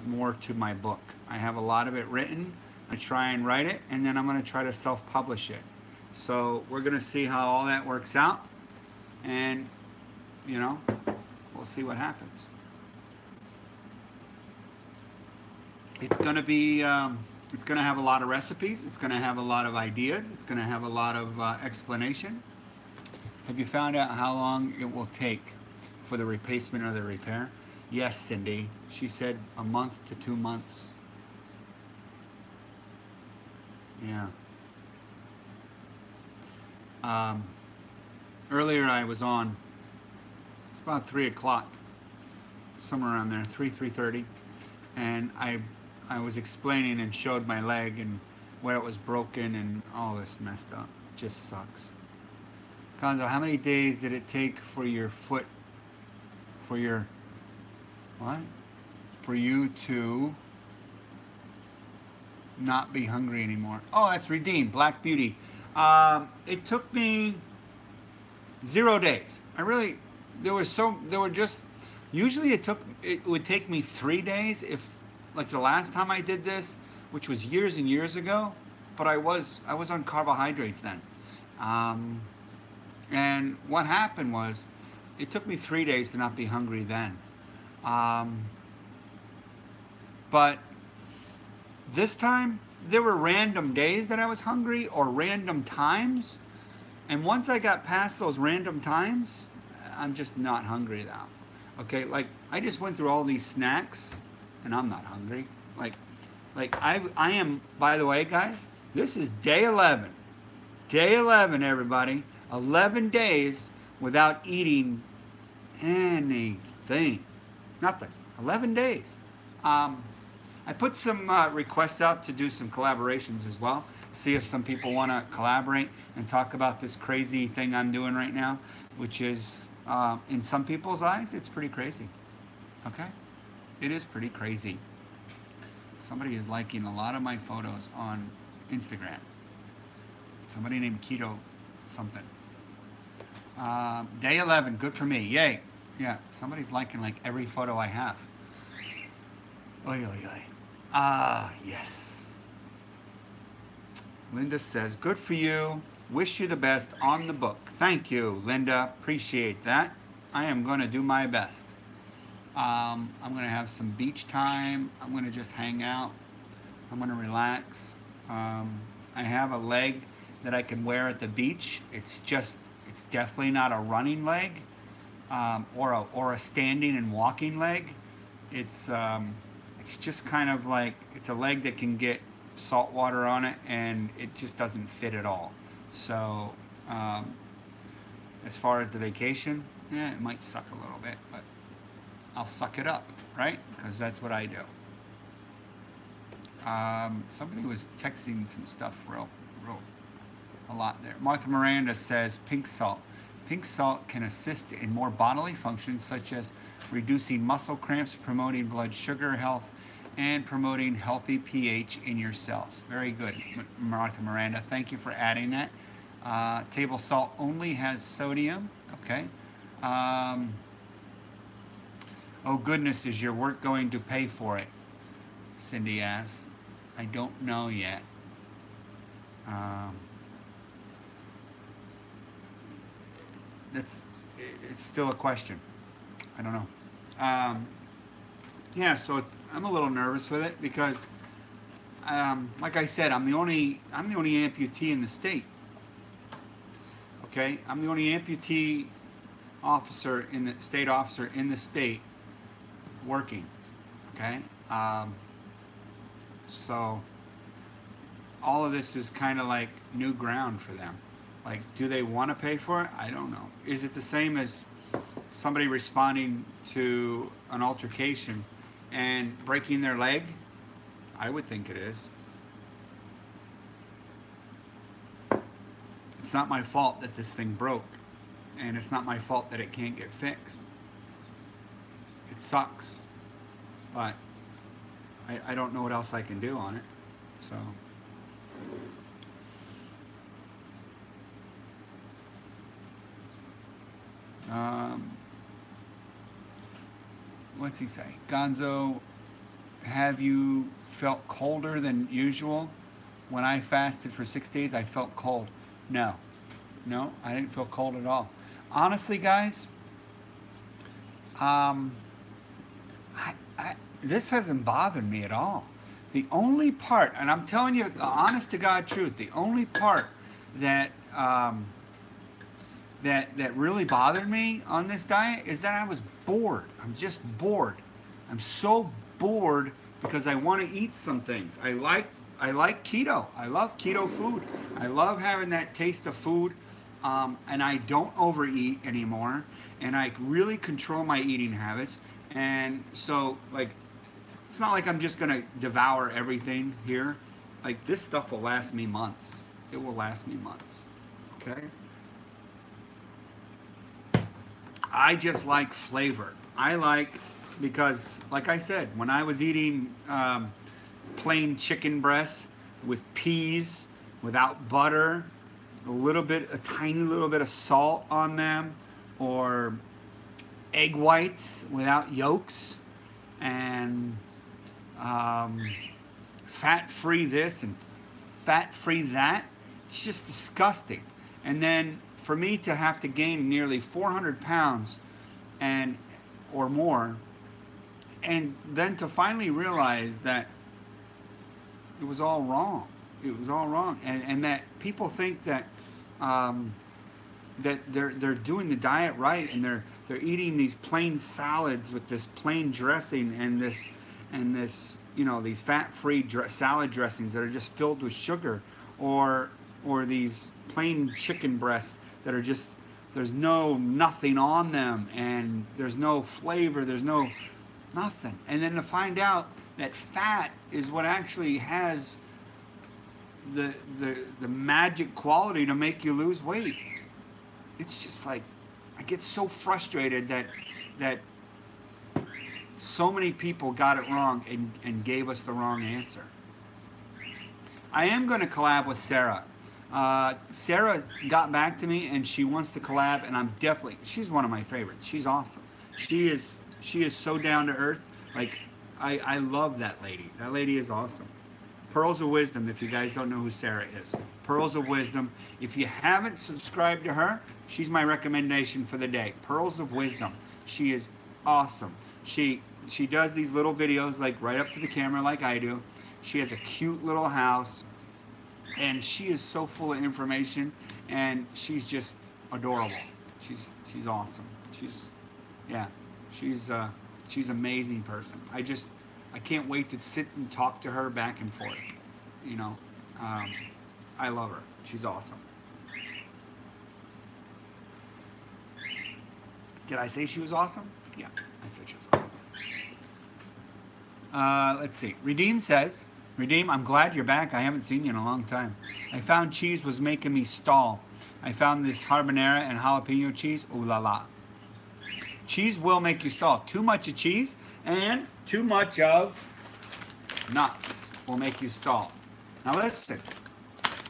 more to my book. I have a lot of it written. I try and write it, and then I'm going to try to self-publish it. So we're going to see how all that works out, and you know, we'll see what happens. It's going to be, it's going to have a lot of recipes. It's going to have a lot of ideas. It's going to have a lot of explanation. Have you found out how long it will take for the replacement or the repair? Yes, Cindy. She said a month to 2 months. Yeah. Earlier I was on, it's about 3 o'clock, somewhere around there, 3:30, and I was explaining and showed my leg and where it was broken and all this messed up. It just sucks. Gonzo, how many days did it take for your foot, for your, what? For you to not be hungry anymore? Oh, that's redeemed, Black Beauty. It took me 0 days. Usually it would take me 3 days if, like the last time I did this, which was years and years ago, but I was on carbohydrates then. And what happened was, it took me 3 days to not be hungry then. But this time, there were random days that I was hungry, or random times. And once I got past those random times, I'm just not hungry now. Okay, like I just went through all these snacks and I'm not hungry. Like I am, by the way, guys, this is day 11. Day 11, everybody. 11 days without eating anything. Nothing. 11 days. I put some requests out to do some collaborations as well. See if some people want to collaborate and talk about this crazy thing I'm doing right now, which is, in some people's eyes, it's pretty crazy. Okay? It is pretty crazy. Somebody is liking a lot of my photos on Instagram. Somebody named Keto something. Day 11, good for me. Yay. Yeah, somebody's liking like every photo I have. Oy, oy, oy. Ah, yes. Linda says, good for you. Wish you the best on the book. Thank you, Linda. Appreciate that. I am going to do my best. I'm going to have some beach time. I'm going to just hang out. I'm going to relax. I have a leg that I can wear at the beach. It's definitely not a running leg, or a standing and walking leg. It's just kind of like, it's a leg that can get salt water on it, and it just doesn't fit at all. So as far as the vacation, yeah, it might suck a little bit, but I'll suck it up, right? Because that's what I do. Somebody was texting some stuff real a lot there. Martha Miranda says pink salt. Pink salt can assist in more bodily functions such as reducing muscle cramps, promoting blood sugar health, and promoting healthy pH in your cells. Very good, Martha Miranda. Thank you for adding that. Table salt only has sodium. Okay. Oh goodness, is your work going to pay for it? Cindy asks. I don't know yet. It's still a question. I don't know. Yeah, so I'm a little nervous with it because, like I said, I'm the only amputee in the state. Okay, I'm the only amputee officer in the state working. Okay, so all of this is kind of like new ground for them. Like, do they want to pay for it? I don't know. Is it the same as somebody responding to an altercation and breaking their leg? I would think it is. It's not my fault that this thing broke, and it's not my fault that it can't get fixed. It sucks, but I don't know what else I can do on it, so. What's he say? Gonzo, have you felt colder than usual? When I fasted for 6 days, I felt cold. No, I didn't feel cold at all. Honestly, guys, this hasn't bothered me at all. The only part, and I'm telling you the honest to God truth, the only part that that really bothered me on this diet is that I was bored. I'm just bored. I'm so bored because I want to eat some things. I like keto. I love keto food. I love having that taste of food, and I don't overeat anymore, and I really control my eating habits. And so, like, it's not like I'm just gonna devour everything here. Like, this stuff will last me months. It will last me months. Okay. I just like flavor. I like, because like I said, when I was eating plain chicken breasts with peas, without butter, a tiny little bit of salt on them, or egg whites without yolks, and fat-free this and fat-free that, it's just disgusting. And then for me to have to gain nearly 400 pounds or more, and then to finally realize that it was all wrong. It was all wrong, and that people think that that they're doing the diet right, and they're eating these plain salads with this plain dressing and this you know, these fat-free salad dressings that are just filled with sugar, or these plain chicken breasts that are just, there's nothing on them, and there's no flavor, there's no nothing. And then to find out that fat is what actually has the magic quality to make you lose weight. It's just like, I get so frustrated that so many people got it wrong and gave us the wrong answer. I am going to collab with Sarah. Sarah got back to me and she wants to collab, and she's one of my favorites. She's awesome. She is so down to earth. Like, I love that lady. That lady is awesome. Pearls of Wisdom, if you guys don't know who Sarah is. Pearls of Wisdom. If you haven't subscribed to her, she's my recommendation for the day. Pearls of Wisdom. She is awesome. She does these little videos, like right up to the camera like I do. She has a cute little house, and she is so full of information, and she's just adorable. She's awesome. She's an amazing person. I can't wait to sit and talk to her back and forth. You know, I love her. She's awesome. Did I say she was awesome? Yeah, I said she was awesome. Let's see. Redeem says, Redeem, I'm glad you're back. I haven't seen you in a long time. I found cheese was making me stall. I found this habanero and jalapeno cheese. Ooh la la. Cheese will make you stall. Too much of cheese and too much of nuts will make you stall. Now listen,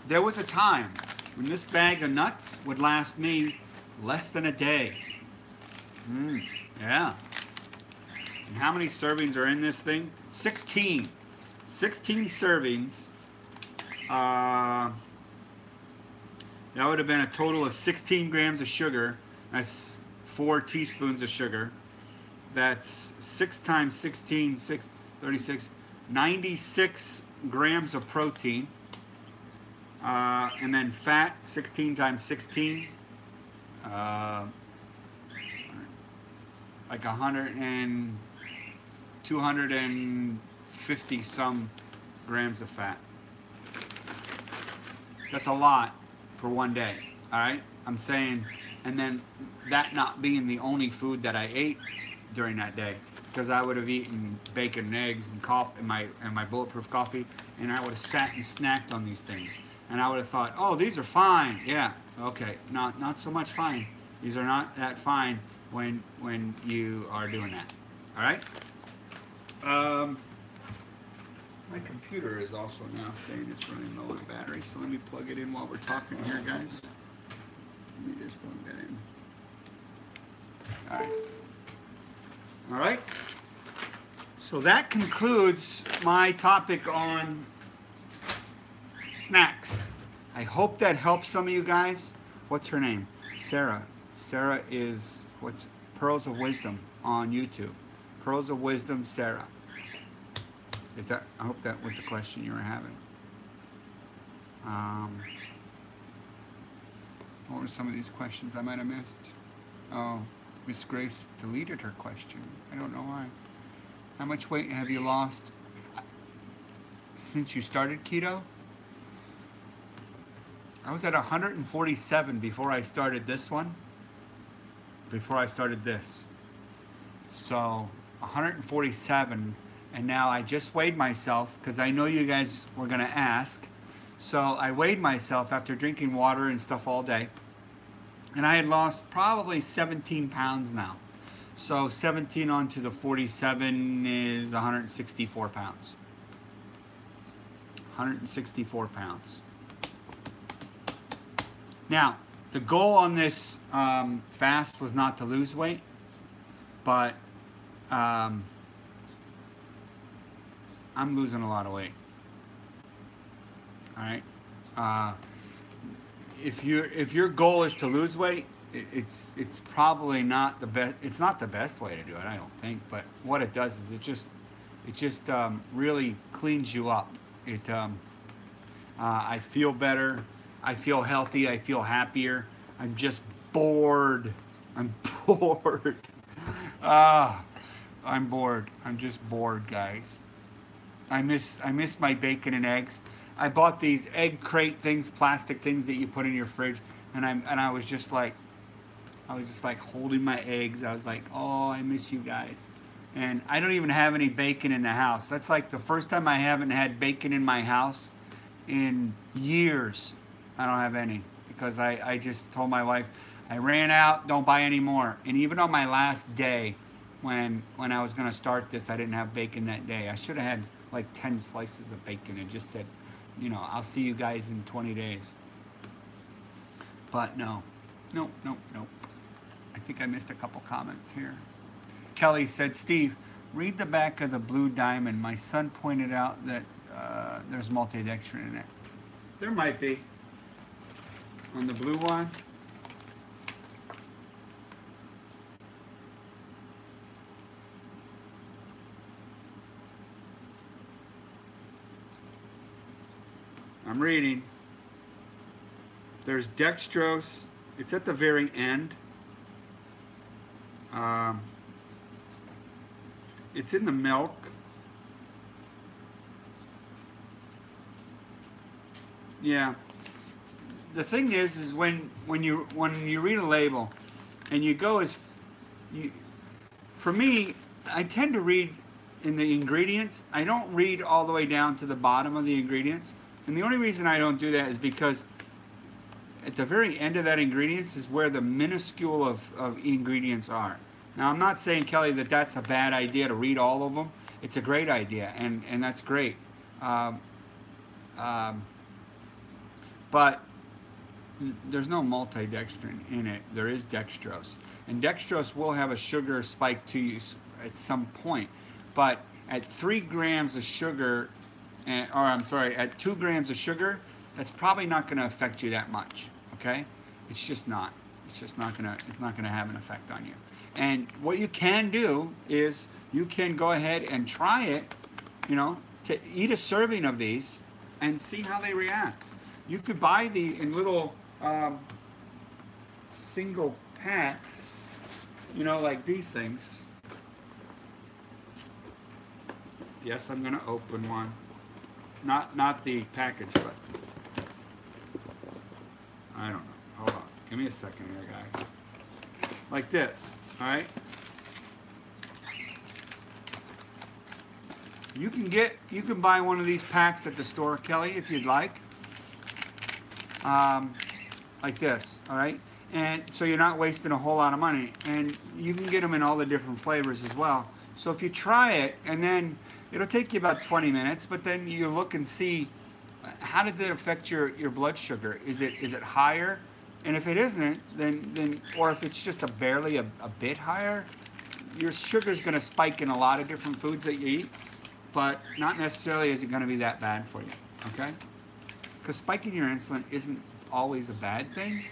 there was a time when this bag of nuts would last me less than a day. Yeah. And how many servings are in this thing? 16. 16 servings. That would have been a total of 16 grams of sugar. That's 4 teaspoons of sugar. That's 6 times 16, 36, 96 grams of protein. And then fat, 16 times 16. Like 250 some grams of fat. That's a lot for one day, all right? I'm saying, and then that not being the only food that I ate during that day, because I would have eaten bacon and eggs and coffee and my bulletproof coffee, and I would have sat and snacked on these things, and I would have thought, oh, these are fine. Yeah, okay, not so much fine. These are not that fine when you are doing that. All right. My computer is also now saying it's running low on battery, so let me plug it in while we're talking here, guys. Let me just plug that in. All right. All right. So that concludes my topic on snacks. I hope that helps some of you guys. What's her name? Sarah. Sarah is what's Pearls of Wisdom on YouTube. Pearls of Wisdom, Sarah. Is that? I hope that was the question you were having. What were some of these questions I might have missed? Oh, Miss Grace deleted her question. I don't know why. How much weight have you lost since you started keto? I was at 147 before I started this one. Before I started this. So 147, and now I just weighed myself because I know you guys were going to ask. So I weighed myself after drinking water and stuff all day, and I had lost probably 17 pounds now. So 17 onto the 47 is 164 pounds. 164 pounds. Now, the goal on this fast was not to lose weight, but I'm losing a lot of weight. All right. If your goal is to lose weight, it's probably not the best. It's not the best way to do it, I don't think. But what it does is it just really cleans you up. I feel better. I feel healthy. I feel happier. I'm just bored. I'm bored. I'm bored. I'm just bored, guys. I miss my bacon and eggs. I bought these egg crate things, plastic things that you put in your fridge, and I was just like holding my eggs. I was like, oh, I miss you guys. And I don't even have any bacon in the house. That's like the first time I haven't had bacon in my house in years. I don't have any because I just told my wife, I ran out, don't buy any more. And even on my last day, when I was going to start this, I didn't have bacon that day. I should have had like 10 slices of bacon and just said, you know, I'll see you guys in 20 days. But no. I think I missed a couple comments here. Kelly said, Steve, read the back of the blue diamond. My son pointed out that there's maltodextrin in it. There might be. On the blue one. I'm reading. There's dextrose. It's at the very end. It's in the milk. Yeah. The thing is when you read a label and you go for me, I tend to read in the ingredients, I don't read all the way down to the bottom of the ingredients. And the only reason I don't do that is because at the very end of that ingredients is where the minuscule of ingredients are. Now, I'm not saying, Kelly, that that's a bad idea to read all of them. It's a great idea, and that's great. But there's no multidextrin in it. There is dextrose. And dextrose will have a sugar spike to you at some point. But at 3 grams of sugar, at 2 grams of sugar, that's probably not going to affect you that much, okay? It's just not. It's just not going to have an effect on you. And what you can do is you can go ahead and try it, you know, to eat a serving of these and see how they react. You could buy the in little single packs, you know, like these things. Yes, I'm going to open one. Not the package, but I don't know. Hold on. Give me a second here, guys. Like this, all right? You can buy one of these packs at the store, Kelly, if you'd like. Like this, all right? And so you're not wasting a whole lot of money. And you can get them in all the different flavors as well. So if you try it, and then it'll take you about 20 minutes, but then you look and see how did that affect your blood sugar? Is it higher? And if it isn't, then or if it's just barely a bit higher, your sugar is going to spike in a lot of different foods that you eat, but not necessarily is it going to be that bad for you, okay? Because spiking your insulin isn't always a bad thing.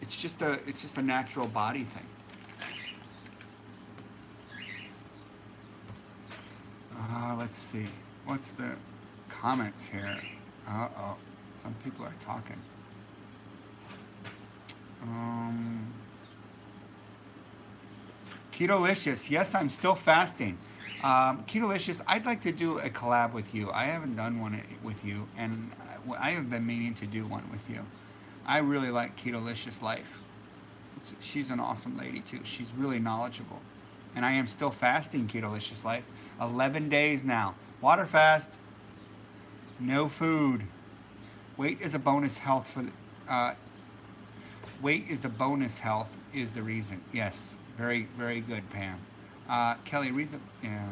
It's just a natural body thing. Let's see. What's the comments here? Uh-oh. Some people are talking. Ketolicious. Yes, I'm still fasting. Ketolicious, I'd like to do a collab with you. I haven't done one with you, and I have been meaning to do one with you. I really like Ketolicious Life. She's an awesome lady, too. She's really knowledgeable. And I am still fasting Ketolicious Life. 11 days now. Water fast. No food. Weight is a bonus health for the, weight is the bonus health is the reason. Yes. Very, very good, Pam. Kelly, read the, yeah.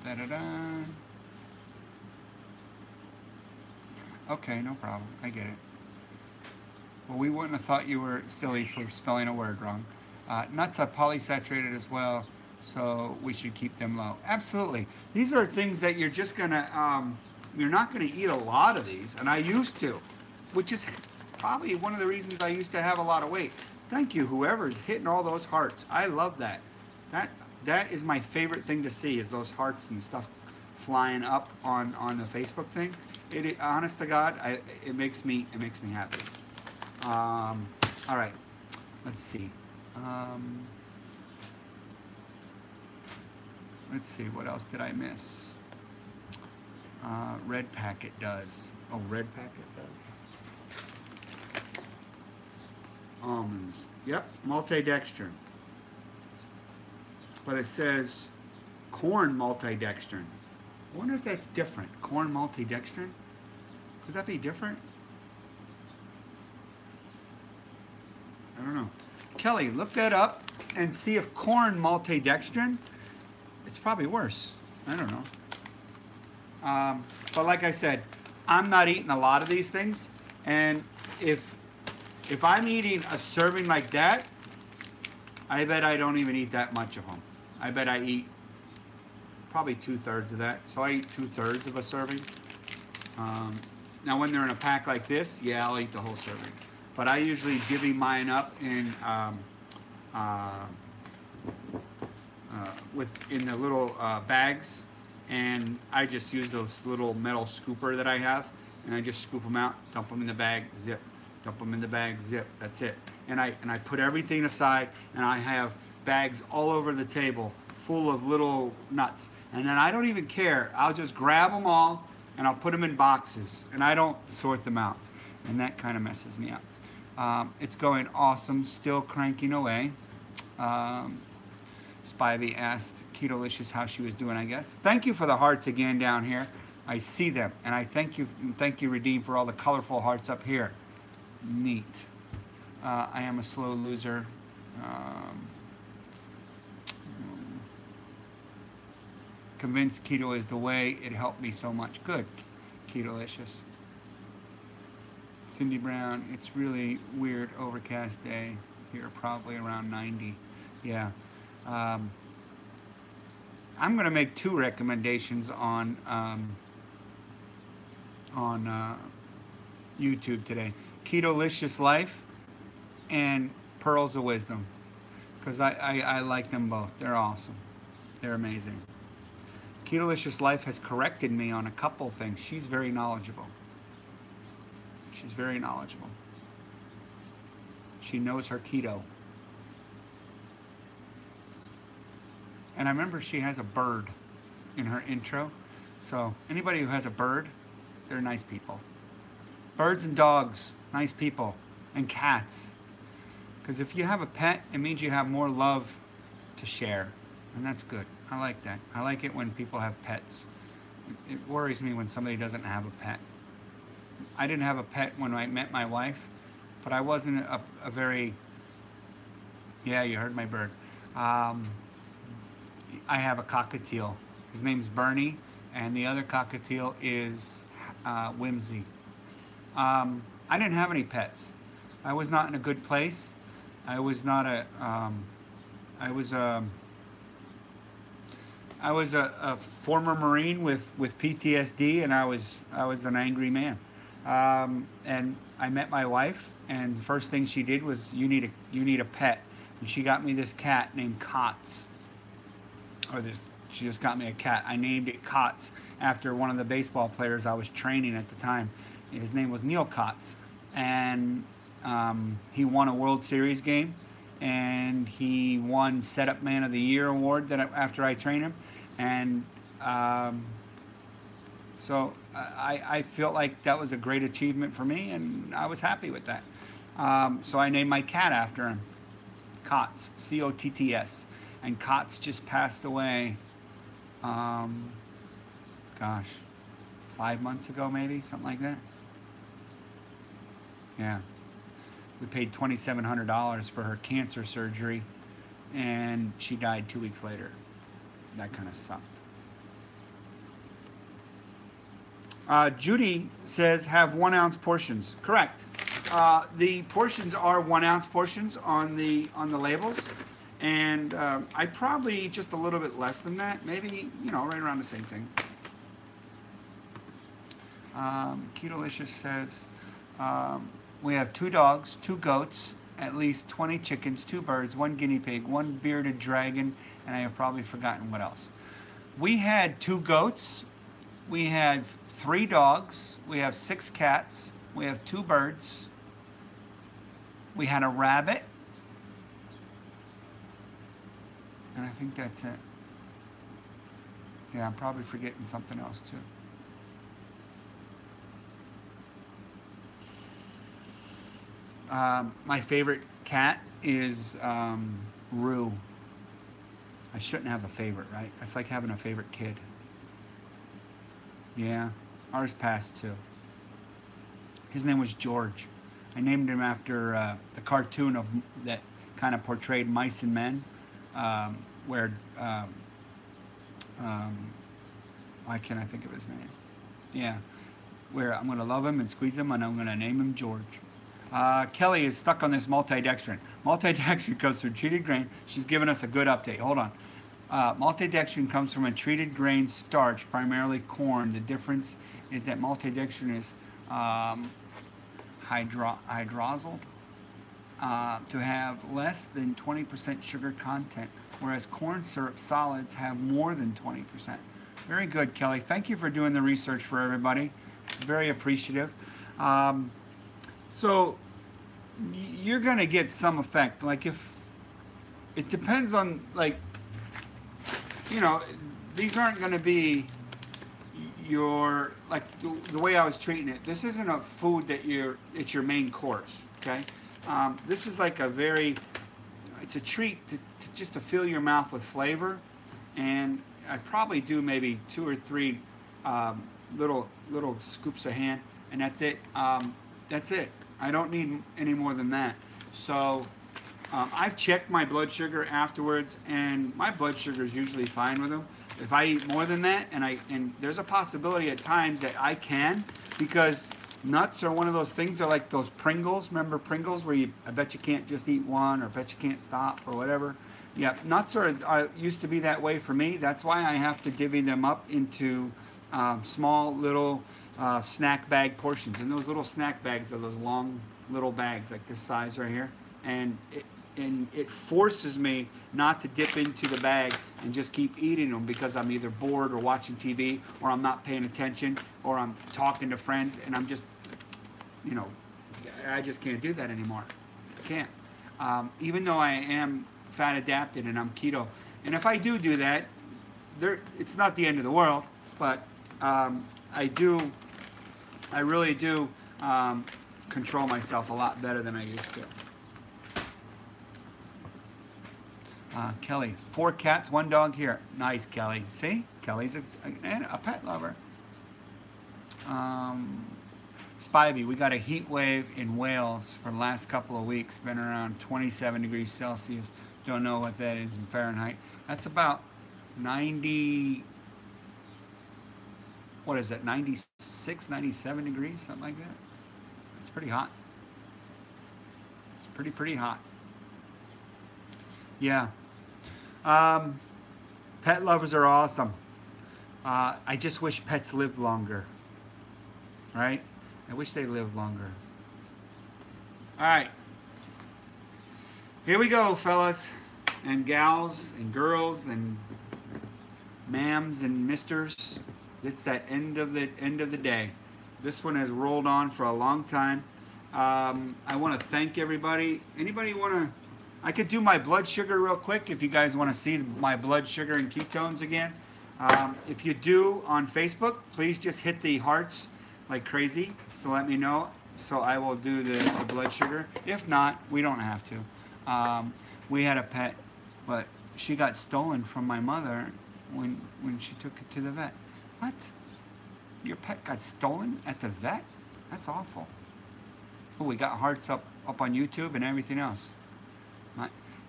Da-da-da. Okay, no problem. I get it. Well, we wouldn't have thought you were silly for spelling a word wrong. Nuts are polysaturated as well, so we should keep them low. Absolutely. These are things that you're just gonna, you're not gonna eat a lot of these, and I used to, which is probably one of the reasons I used to have a lot of weight. Thank you, whoever's hitting all those hearts. I love that. That is my favorite thing to see, is those hearts and stuff flying up on the Facebook thing. Honest to God, it makes me happy. All right, let's see. Let's see, what else did I miss? Red packet does. Oh, red packet does. Almonds. Yep, multidextrin. But it says corn multidextrin. I wonder if that's different. Corn multidextrin? Could that be different? I don't know. Kelly, look that up and see if corn multidextrin, it's probably worse. I don't know. But like I said, I'm not eating a lot of these things. And if I'm eating a serving like that, I bet I don't even eat that much of them. I bet I eat probably 2/3 of that. So I eat 2/3 of a serving. Now when they're in a pack like this, yeah, I'll eat the whole serving. But I usually divvy mine up in in the little bags, and I just use those little metal scooper that I have, and I just scoop them out, dump them in the bag, zip, dump them in the bag, zip. That's it. And I put everything aside, and I have bags all over the table full of little nuts. And then I don't even care. I'll just grab them all, and I'll put them in boxes, and I don't sort them out. And that kind of messes me up. It's going awesome, still cranking away. Spivey asked Ketolicious how she was doing, I guess. Thank you for the hearts again down here. I see them, and I thank you, Redeem, for all the colorful hearts up here. Neat. I am a slow loser. Convinced keto is the way. It helped me so much. Good, Ketolicious. Cindy Brown, it's really weird, overcast day here, probably around 90. Yeah. I'm going to make 2 recommendations on YouTube today. Ketolicious Life and Pearls of Wisdom, because I like them both. They're awesome. They're amazing. Ketolicious Life has corrected me on a couple things. She's very knowledgeable. She's very knowledgeable. She knows her keto. And I remember she has a bird in her intro. So anybody who has a bird, they're nice people. Birds and dogs, nice people. And cats. Because if you have a pet, it means you have more love to share. And that's good. I like that. I like it when people have pets. It worries me when somebody doesn't have a pet. I didn't have a pet when I met my wife, but I wasn't a very... Yeah, you heard my bird. I have a cockatiel. His name's Bernie, and the other cockatiel is Whimsy. I didn't have any pets. I was not in a good place. I was not a... I was a former Marine with PTSD, and I was an angry man. And I met my wife, and the first thing she did was, you need a pet, and she got me this cat named Kotz. She just got me a cat. I named it Kotz after one of the baseball players I was training at the time. His name was Neil Kotz, and he won a World Series game, and he won Setup Man of the Year award after I trained him, and so I felt like that was a great achievement for me, and I was happy with that. So I named my cat after him, Kotz, C-O-T-T-S, and Kotz just passed away, gosh, 5 months ago maybe, something like that. Yeah. We paid $2,700 for her cancer surgery, and she died 2 weeks later. That kind of sucked. Judy says have 1 ounce portions. Correct. The portions are 1 ounce portions on the labels, and I probably eat just a little bit less than that. Maybe, right around the same thing. Ketolicious says we have 2 dogs, 2 goats, at least 20 chickens, 2 birds, 1 guinea pig, 1 bearded dragon, and I have probably forgotten what else. We had 2 goats, we had 3 dogs, we have 6 cats, we have 2 birds, we had a rabbit, and I think that's it. Yeah, I'm probably forgetting something else too. My favorite cat is Rue. I shouldn't have a favorite, right? That's like having a favorite kid. Yeah, ours passed too. His name was George. I named him after the cartoon that kind of portrayed mice and men, where why can't I think of his name? Yeah, where I'm gonna love him and squeeze him, and I'm gonna name him George. Kelly is stuck on this multidextrin. Multidextrin comes from treated grain. She's given us a good update. Hold on. Multidextrin comes from a treated grain starch, primarily corn. The difference is that multidextrin is hydrolyzed to have less than 20% sugar content, whereas corn syrup solids have more than 20%. Very good, Kelly. Thank you for doing the research for everybody. It's very appreciative. So you're going to get some effect. Like, if it depends on, like, these aren't going to be your, like, the way I was treating it. This isn't a food that it's your main course, okay? This is like a very it's a treat just to fill your mouth with flavor. And I probably do maybe 2 or 3 little scoops of hand, and that's it. That's it. I don't need any more than that. So I've checked my blood sugar afterwards, and my blood sugar is usually fine with them. If I eat more than that, and there's a possibility at times that I can, because nuts are one of those things. They're like those Pringles. Remember Pringles, where I bet you can't just eat one, or bet you can't stop, or whatever. Yeah, nuts are used to be that way for me. That's why I have to divvy them up into small little snack bag portions. And those little snack bags are those long little bags like this size right here. And it forces me not to dip into the bag and just keep eating them, because I'm either bored or watching TV, or I'm not paying attention, or I'm talking to friends, and I'm just, you know, I just can't do that anymore. I can't. Even though I am fat adapted and I'm keto, and if I do that, it's not the end of the world, but I really do control myself a lot better than I used to. Kelly, 4 cats, 1 dog here. Nice, Kelly. See? Kelly's a pet lover. Spivey, we got a heat wave in Wales for the last couple of weeks. Been around 27 degrees Celsius. Don't know what that is in Fahrenheit. That's about 90, what is that, 96, 97 degrees, something like that. It's pretty hot. It's pretty hot. Yeah. Pet lovers are awesome. I just wish pets lived longer. Right? I wish they lived longer. All right. Here we go, fellas and gals and girls and ma'ams and misters. It's that end of the day. This one has rolled on for a long time. I want to thank everybody. Anybody want to? I could do my blood sugar real quick if you guys want to see my blood sugar and ketones again. If you do on Facebook, please just hit the hearts like crazy. So let me know. So I will do the blood sugar. If not, we don't have to. We had a pet, but she got stolen from my mother when she took it to the vet. What? Your pet got stolen at the vet? That's awful. Oh, we got hearts up on YouTube and everything else.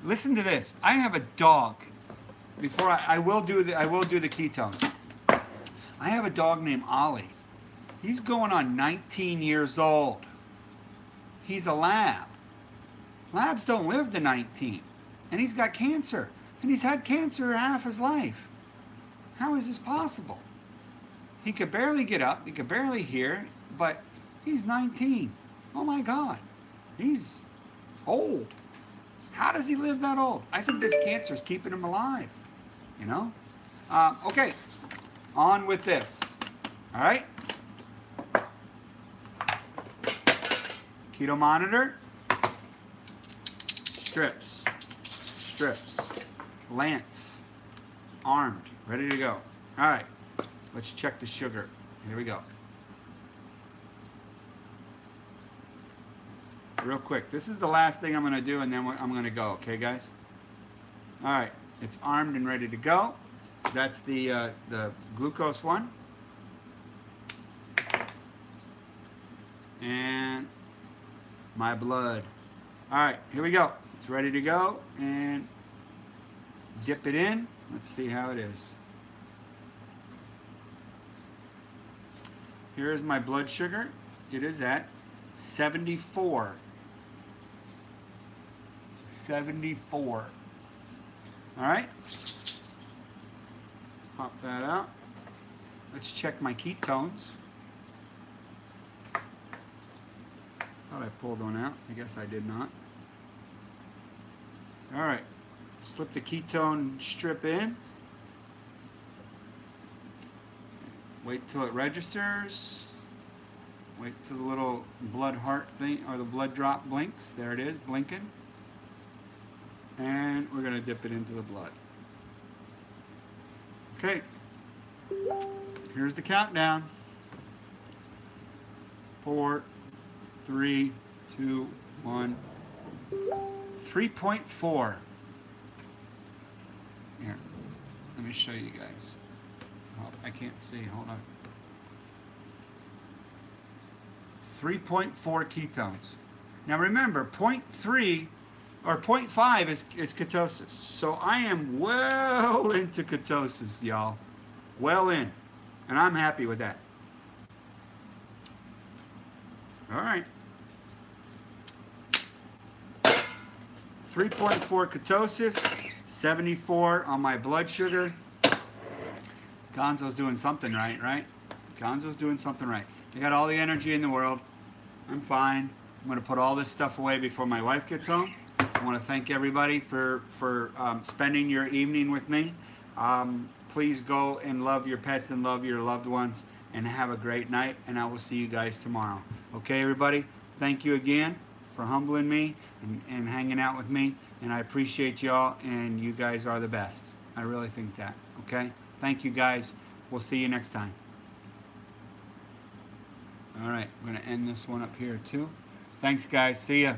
Listen to this. I have a dog. Before I will do the ketones. I have a dog named Ollie. He's going on 19 years old. He's a lab. Labs don't live to 19. And he's got cancer. And he's had cancer half his life. How is this possible? He could barely get up. He could barely hear. But he's 19. Oh my God. He's old. How does he live that old? I think this cancer is keeping him alive. You know? Okay. On with this. All right? Keto monitor. Strips. Lance. Armed. Ready to go. All right. Let's check the sugar. Here we go. Real quick. This is the last thing I'm going to do, and then I'm going to go. Okay, guys? All right. It's armed and ready to go. That's the glucose one. And my blood. All right. Here we go. It's ready to go. And dip it in. Let's see how it is. Here is my blood sugar. It is at 74. 74. All right. Let's pop that out. Let's check my ketones. Thought I pulled one out. I guess I did not. All right. Slip the ketone strip in. Wait till it registers. Wait till the little blood heart thing, or the blood drop blinks. There it is, blinking. And we're going to dip it into the blood. Okay. Here's the countdown. 4, 3, 2, 1. 3.4. Here, let me show you guys. Oh, I can't see, hold on. 3.4 ketones. Now remember, 0.3 or 0.5 is ketosis. So I am well into ketosis, y'all. Well in. And I'm happy with that. All right. 3.4 ketosis, 74 on my blood sugar. Gonzo's doing something right, right? Gonzo's doing something right. I got all the energy in the world. I'm fine. I'm going to put all this stuff away before my wife gets home. I want to thank everybody for spending your evening with me. Please go and love your pets and love your loved ones and have a great night, and I will see you guys tomorrow. Okay, everybody? Thank you again for humbling me and hanging out with me, and I appreciate y'all, and you guys are the best. I really think that, okay? Thank you, guys. We'll see you next time. All right, I'm going to end this one up here, too. Thanks, guys. See ya.